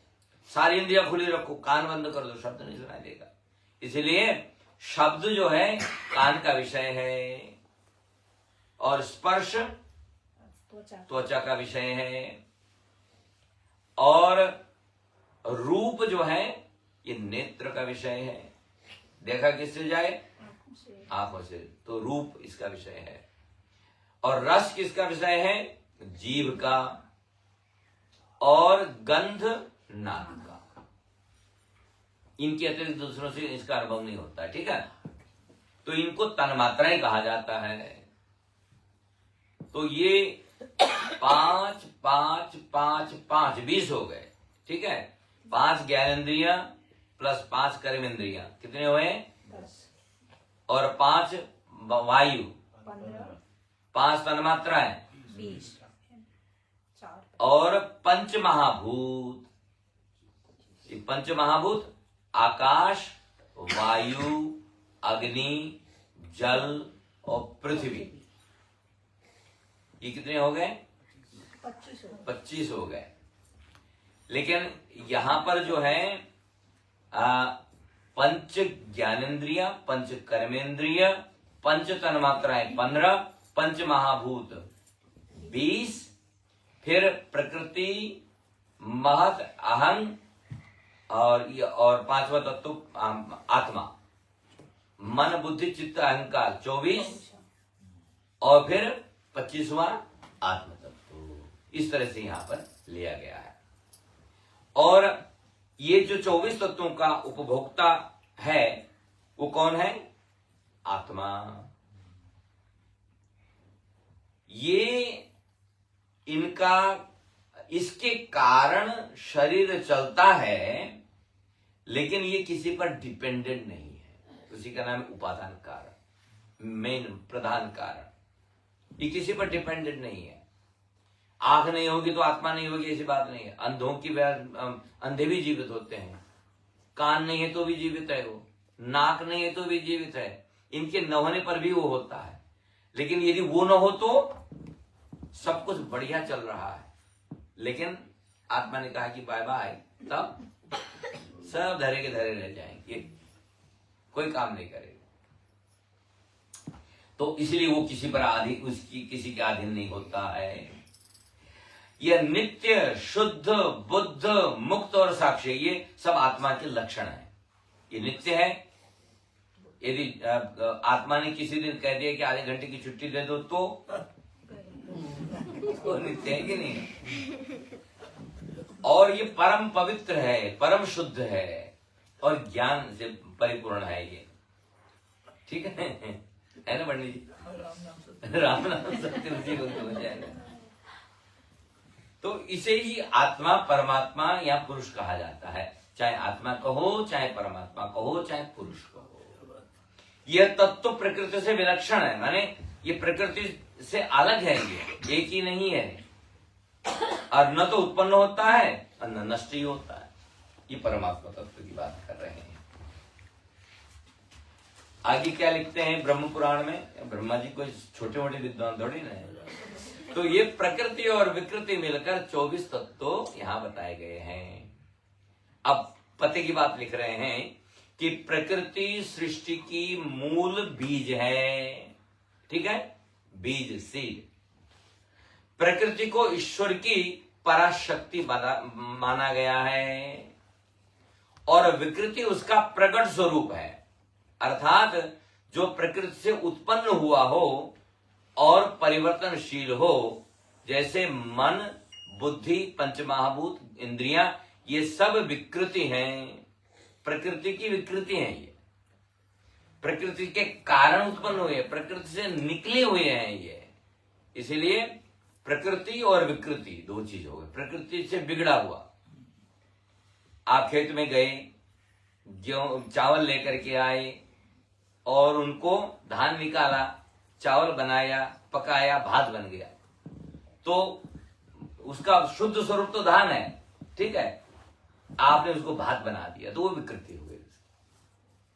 सारी इंद्रियां खुली रखो, कान बंद कर दो, शब्द नहीं सुनाई देगा। इसलिए शब्द जो है कान का विषय है, और स्पर्श त्वचा का विषय है, और रूप जो है ये नेत्र का विषय है। देखा किससे जाए? आंखों से, तो रूप इसका विषय है। और रस किसका विषय है? जीभ का। और गंध नाक का। इनके अतिरिक्त दूसरों से इसका अनुभव नहीं होता, ठीक है। तो इनको तन्मात्राएं कहा जाता है। तो ये 5 5 5 5 20 हो गए, ठीक है। 5 ज्ञानेंद्रिया प्लस 5 कर्मेंद्रिया, कितने हुए? 10। और 5 वायु, 15। 5 तन्मात्राएं, 20। 4। और 5 महाभूत। ये 5 महाभूत आकाश, वायु, अग्नि, जल और पृथ्वी, ये कितने हो गए? 25 हो गए। लेकिन यहां पर जो है पंच ज्ञानेंद्रिय, पंच कर्मेंद्रिय, पंच तन्मात्राएं 15, पंच महाभूत 20, फिर प्रकृति, महत, अहं, और 5वां तत्व आत्मा, मन, बुद्धि, चित्त, अहंकार 24, और फिर 25वां आत्म तत्व। इस तरह से यहां पर लिया गया है। और ये जो 24 तत्वों का उपभोक्ता है वो कौन है? आत्मा। ये इनका, इसके कारण शरीर चलता है, लेकिन ये किसी पर डिपेंडेंट नहीं है। उसी का नाम है उपादान कारण, मेन प्रधान कारण। ये किसी पर डिपेंडेंट नहीं है। आंख नहीं होगी तो आत्मा नहीं होगी, ऐसी बात नहीं है। अंधों की अंधे भी जीवित होते हैं। कान नहीं है तो भी जीवित है वो, नाक नहीं है तो भी जीवित है। इनके न होने पर भी वो होता है। लेकिन यदि वो न हो तो सब कुछ बढ़िया चल रहा है, लेकिन आत्मा ने कहा कि बाय बाय, तब सब धरे के धरे रह जाएंगे, कोई काम नहीं करेगा। तो इसलिए वो किसी पर किसी के अधीन नहीं होता है। यह नित्य, शुद्ध, बुद्ध, मुक्त और साक्षी, ये सब आत्मा के लक्षण है। ये नित्य है। यदि आत्मा ने किसी दिन कह दिया कि आधे घंटे की छुट्टी दे दो, तो वो नित्य है कि नहीं? और ये परम पवित्र है, परम शुद्ध है और ज्ञान से परिपूर्ण है ये, ठीक है ना पंडित जी? राम नाम सत्य उसी को हो जाएगा। तो इसे ही आत्मा, परमात्मा या पुरुष कहा जाता है। चाहे आत्मा कहो, चाहे परमात्मा कहो, चाहे पुरुष कहो। यह तत्व प्रकृति से विलक्षण है, माने ये प्रकृति से अलग है, ये एक ही नहीं है, और न तो उत्पन्न होता है और न नष्ट ही होता है। ये परमात्मा तत्व की बात कर रहे हैं। आगे क्या लिखते हैं ब्रह्म पुराण में? ब्रह्मा जी कोई छोटे मोटे विद्वान थोड़ी ना है। तो ये प्रकृति और विकृति मिलकर 24 तत्व यहां बताए गए हैं। अब पते की बात लिख रहे हैं कि प्रकृति सृष्टि की मूल बीज है, ठीक है, बीज सीड। प्रकृति को ईश्वर की पराशक्ति माना गया है और विकृति उसका प्रकट स्वरूप है, अर्थात जो प्रकृति से उत्पन्न हुआ हो और परिवर्तनशील हो, जैसे मन, बुद्धि, पंचमहाभूत, इंद्रियां, ये सब विकृति हैं, प्रकृति की विकृति हैं। ये प्रकृति के कारण उत्पन्न हुए, प्रकृति से निकले हुए हैं ये। इसीलिए प्रकृति और विकृति दो चीज हो गई। प्रकृति से बिगड़ा हुआ, आप खेत में गए, गेहूं चावल लेकर के आए और उनको धान निकाला, चावल बनाया, पकाया, भात बन गया, तो उसका शुद्ध स्वरूप तो धान है, ठीक है, आपने उसको भात बना दिया तो वो विकृति हो गई।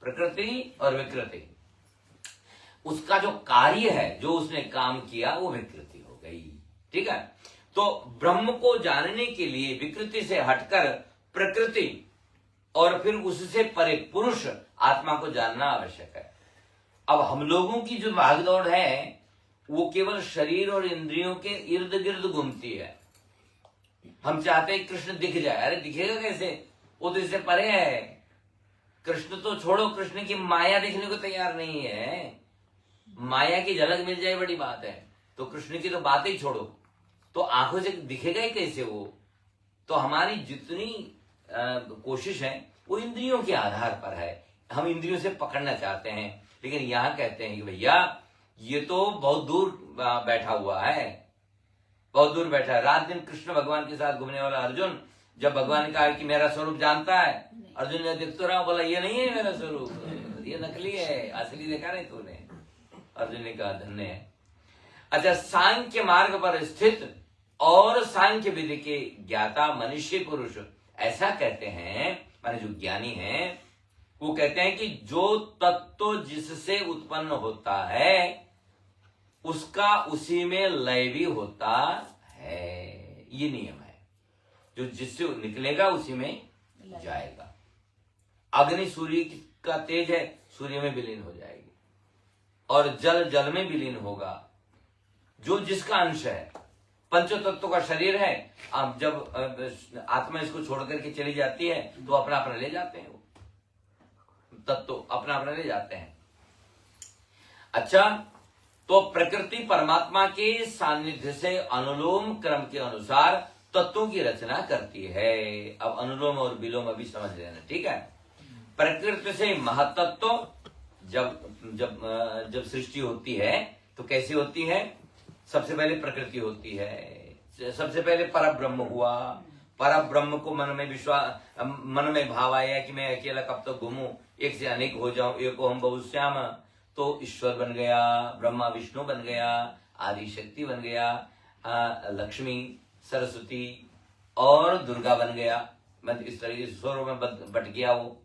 प्रकृति और विकृति, उसका जो कार्य है, जो उसने काम किया, वो विकृति हो गई, ठीक है। तो ब्रह्म को जानने के लिए विकृति से हटकर प्रकृति और फिर उससे परे पुरुष आत्मा को जानना आवश्यक है। अब हम लोगों की जो भागदौड़ है वो केवल शरीर और इंद्रियों के इर्द गिर्द घूमती है। हम चाहते हैं कृष्ण दिख जाए, अरे दिखेगा कैसे, वो तो इससे परे है। कृष्ण तो छोड़ो, कृष्ण की माया देखने को तैयार नहीं है। माया की झलक मिल जाए बड़ी बात है, तो कृष्ण की तो बात ही छोड़ो, तो आंखों से दिखेगा ही कैसे वो। तो हमारी जितनी कोशिश है वो इंद्रियों के आधार पर है, हम इंद्रियों से पकड़ना चाहते हैं। लेकिन यहां कहते हैं कि भैया ये तो बहुत दूर बैठा हुआ है, बहुत दूर बैठा है। रात दिन कृष्ण भगवान के साथ घूमने वाला अर्जुन, जब भगवान ने कहा कि मेरा स्वरूप जानता है, अर्जुन ने देख तो रहा, बोला ये नहीं है मेरा स्वरूप, ये नकली है, असली देखा नहीं तूने। अर्जुन ने कहा धन्य है। अच्छा, सांख्य मार्ग पर स्थित और सांख्य विधि के ज्ञाता मनुष्य पुरुष ऐसा कहते हैं, माने जो ज्ञानी हैं वो कहते हैं कि जो तत्व जिससे उत्पन्न होता है उसका उसी में लय भी होता है। ये नियम है, जो जिससे निकलेगा उसी में जाएगा। अग्नि सूर्य का तेज है, सूर्य में विलीन हो जाएगी, और जल जल में विलीन होगा, जो जिसका अंश है। पंच तत्व का शरीर है, अब जब आत्मा इसको छोड़ करके चली जाती है तो अपना अपना ले जाते हैं, वो तत्व अपना अपना ले जाते हैं। अच्छा, तो प्रकृति परमात्मा के सानिध्य से अनुलोम क्रम के अनुसार तत्वों की रचना करती है। अब अनुलोम और विलोम अभी समझ लेना, ठीक है। प्रकृति से महतत्व, जब सृष्टि होती है तो कैसी होती है? सबसे पहले प्रकृति होती है, सबसे पहले परब्रह्म हुआ। परब्रह्म को मन में भाव आया कि मैं अकेला कब तक घूमूं, एक से अनेक हो जाऊं, एक हम बहुश्याम, तो ईश्वर बन गया, ब्रह्मा विष्णु बन गया, आदि शक्ति बन गया, लक्ष्मी, सरस्वती और दुर्गा बन गया। मतलब इस तरह के स्वरों में बट गया वो।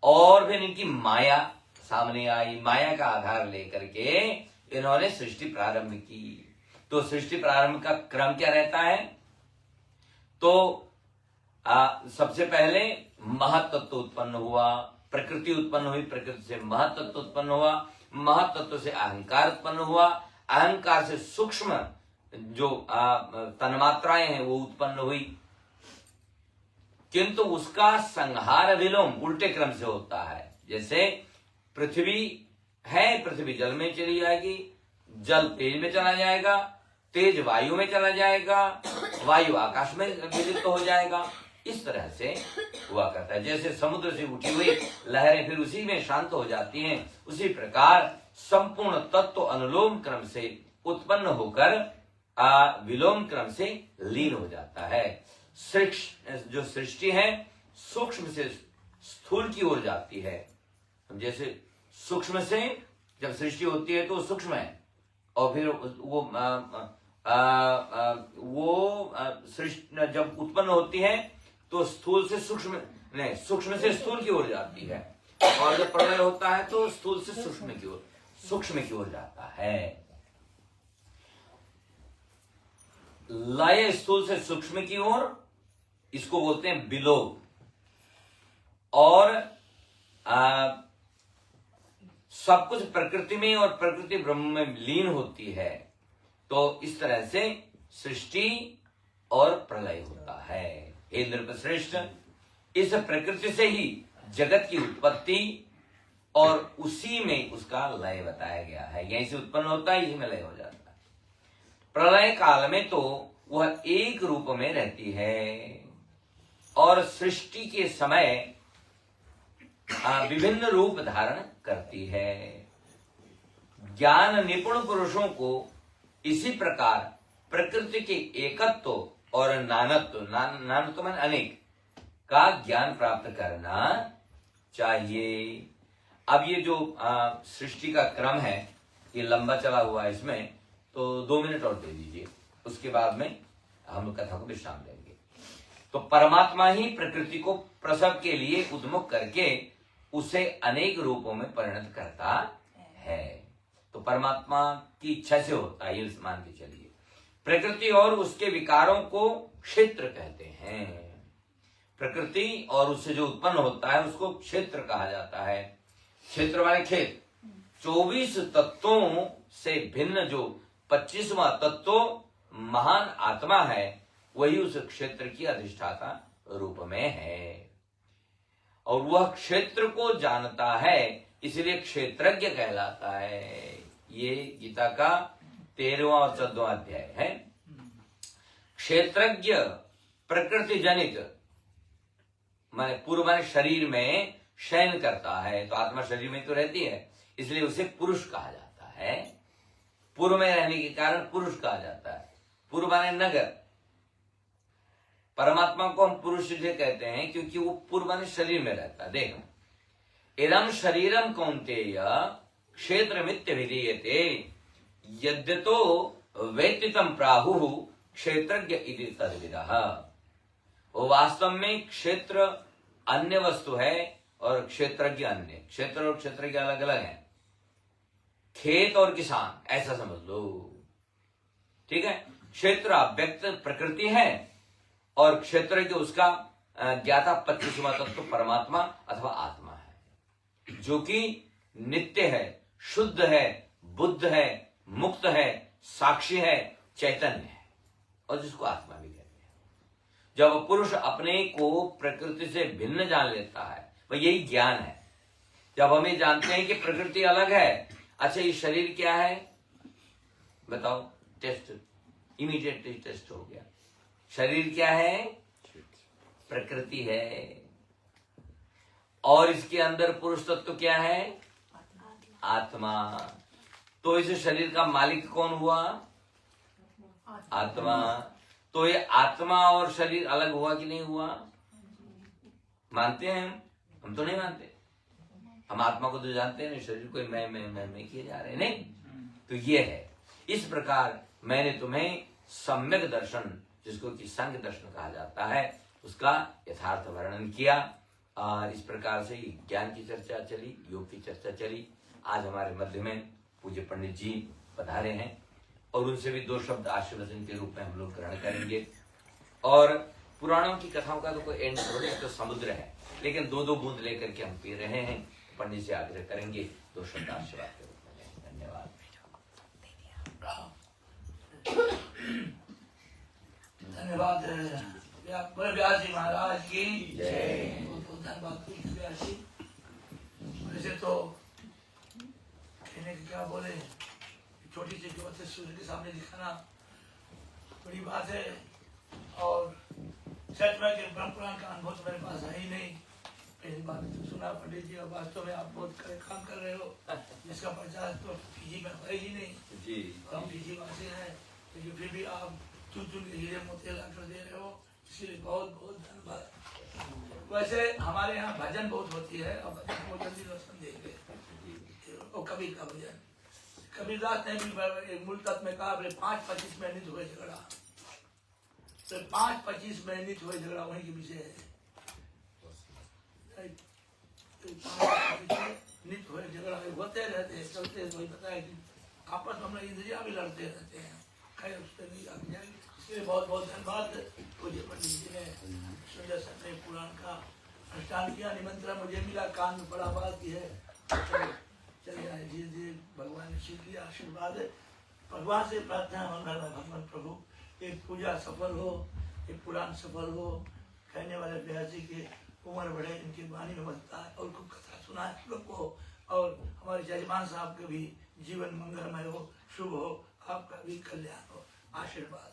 और फिर इनकी माया सामने आई, माया का आधार लेकर के इन्होंने सृष्टि प्रारंभ की। तो सृष्टि प्रारंभ का क्रम क्या रहता है? तो सबसे पहले महतत्व उत्पन्न हुआ, प्रकृति उत्पन्न हुई, प्रकृति से महतत्व उत्पन्न हुआ, महतत्व से अहंकार उत्पन्न हुआ, अहंकार से सूक्ष्म जो तन्मात्राएं हैं वो उत्पन्न हुई। किंतु उसका संहार विलोम उल्टे क्रम से होता है। जैसे पृथ्वी है, पृथ्वी जल में चली जाएगी, जल तेज में चला जाएगा, तेज वायु में चला जाएगा, वायु आकाश में विलिप्त हो जाएगा। इस तरह से हुआ करता है। जैसे समुद्र से उठी हुई लहरें फिर उसी में शांत हो जाती हैं, उसी प्रकार संपूर्ण तत्व अनुलोम क्रम से उत्पन्न होकर विलोम क्रम से लीन हो जाता है। जो सृष्टि है सूक्ष्म से स्थूल की ओर जाती है। जैसे सूक्ष्म से जब सृष्टि होती है तो सूक्ष्म है, और फिर वो सृष्टि जब उत्पन्न होती है तो स्थूल से सूक्ष्म नहीं, सूक्ष्म से स्थूल की ओर जाती है, और जब प्रलय होता है तो स्थूल से सूक्ष्म की ओर जाता है। लय स्थूल से सूक्ष्म की ओर, इसको बोलते हैं विलोम। और सब कुछ प्रकृति में और प्रकृति ब्रह्म में लीन होती है। तो इस तरह से सृष्टि और प्रलय होता है। हे नृपश्रेष्ठ, इस प्रकृति से ही जगत की उत्पत्ति और उसी में उसका लय बताया गया है। यहीं से उत्पन्न होता है, यहीं में लय हो जाता है। प्रलय काल में तो वह एक रूप में रहती है, और सृष्टि के समय विभिन्न रूप धारण करती है। ज्ञान निपुण पुरुषों को इसी प्रकार प्रकृति के एकत्व और नानत्व, नानत्व माने अनेक, का ज्ञान प्राप्त करना चाहिए। अब ये जो सृष्टि का क्रम है ये लंबा चला हुआ है, इसमें तो 2 मिनट और दे दीजिए, उसके बाद में हम कथा को विश्राम देंगे। तो परमात्मा ही प्रकृति को प्रसव के लिए उन्मुख करके उसे अनेक रूपों में परिणत करता है। तो परमात्मा की इच्छा से होता है, ये मान के चलिए। प्रकृति और उसके विकारों को क्षेत्र कहते हैं। प्रकृति और उससे जो उत्पन्न होता है उसको क्षेत्र कहा जाता है। क्षेत्र वाले खेत। 24 तत्वों से भिन्न जो 25वां तत्व महान आत्मा है, वही उस क्षेत्र की अधिष्ठाता रूप में है, और वह क्षेत्र को जानता है, इसलिए क्षेत्रज्ञ कहलाता है। ये गीता का 13वां और 14वां अध्याय है। क्षेत्रज्ञ प्रकृति जनित माने पूर्व माने शरीर में शयन करता है, तो आत्मा शरीर में तो रहती है, इसलिए उसे पुरुष कहा जाता है। पूर्व में रहने के कारण पुरुष कहा जाता है। पूर्व माने नगर। परमात्मा को हम पुरुष इसलिए कहते हैं क्योंकि वो पूर्व माने शरीर में रहता है। देखो, इदं शरीरम कौन्तेय क्षेत्रमित्य विधीयते यद्यतो वैतितम प्राहुः क्षेत्रज्ञ इति तद्विदः। वो वास्तव में क्षेत्र अन्य वस्तु है और क्षेत्रज्ञ अन्य। क्षेत्र और क्षेत्रज्ञ अलग अलग हैं। खेत और किसान ऐसा समझ लो, ठीक है। क्षेत्र अव्यक्त प्रकृति है और क्षेत्रज्ञ उसका ज्ञाता 25वां तत्व परमात्मा अथवा आत्मा है, जो कि नित्य है, शुद्ध है, बुद्ध है, मुक्त है, साक्षी है, चैतन्य है, और जिसको आत्मा भी कहते हैं। जब पुरुष अपने को प्रकृति से भिन्न जान लेता है, वह यही ज्ञान है। जब हम ये जानते हैं कि प्रकृति अलग है, अच्छा ये शरीर क्या है बताओ, टेस्ट इमीडिएटली टेस्ट हो गया। शरीर क्या है? प्रकृति है। और इसके अंदर पुरुष तत्व क्या है? आत्मा। तो इस शरीर का मालिक कौन हुआ? आत्मा। तो ये आत्मा और शरीर अलग हुआ कि नहीं हुआ? मानते हैं हम तो नहीं मानते। हम आत्मा को तो जानते हैं, शरीर को मैं किए जा रहे हैं, नहीं। तो ये है। इस प्रकार मैंने तुम्हें सम्यक दर्शन, जिसको कि संग दर्शन कहा जाता है, उसका यथार्थ वर्णन किया। और इस प्रकार से ज्ञान की चर्चा चली, योग की चर्चा चली। आज हमारे मध्य में पूज्य पंडित जी पधारे हैं, और उनसे भी 2 शब्द आशीर्वचन के रूप में हम लोग ग्रहण करेंगे। और पुराणों की कथाओं का तो कोई एंड थोड़ी, तो समुद्र है, लेकिन 2-2 बूंद लेकर के हम पी रहे हैं। पंडित से आग्रह करेंगे 2 शब्द आशीर्वाद के रूप में। धन्यवाद। धन्यवाद व्यास जी महाराज की जय। धन्यवाद व्यास जी। वैसे तो कहने क्या बोले, छोटी सी बात है सूर्य के सामने दिखाना बड़ी बात है। और सच में कि ब्रह्म पुराण का अनुभव तो मेरे पास है ही नहीं। पहली बात तो सुना पंडित जी, और वास्तव में आप बहुत करे काम कर रहे हो, जिसका प्रचार तो पीजी में है ही नहीं। जी हम पीजी वासी हैं, लेकिन फिर भी आप चुन चुन के हीरे मोती ला कर दे रहे हो, इसलिए बहुत बहुत धन्यवाद। वैसे हमारे यहाँ भजन बहुत होती है, और भजन को जल्दी दर्शन देंगे। और कबीर का भजन, कबीरदास ने भी मूल तत्व में कहा, 5-25 मिनट हुए झगड़ा, तो 5-25 मिनट हुए झगड़ा वहीं के विषय है। नित्य हुए झगड़ा होते रहते हैं, चलते हैं। वही पता है कि आपस में हम इंद्रिया भी लड़ते रहते हैं। खैर उस पर नहीं आगे जाएंगे। इसलिए बहुत बहुत धन्यवाद पूज्य पंडित जी ने सुंदर सत्य पुराण का अनुष्ठान किया। निमंत्रण मुझे मिला, कान में बड़ा बात की है, चले आए धीरे धीरे। भगवान ने शीख लिया आशीर्वाद। भगवान से प्रार्थना मंगल में भगवान प्रभु एक पूजा सफल हो, एक पुराण सफल हो। कहने वाले व्यास जी के उम्र बढ़े, इनकी वाणी में बचता है और खूब कथा सुनाए लोग को। और हमारे जजमान साहब के भी जीवन मंगलमय हो, शुभ हो, आपका भी कल्याण हो। आशीर्वाद।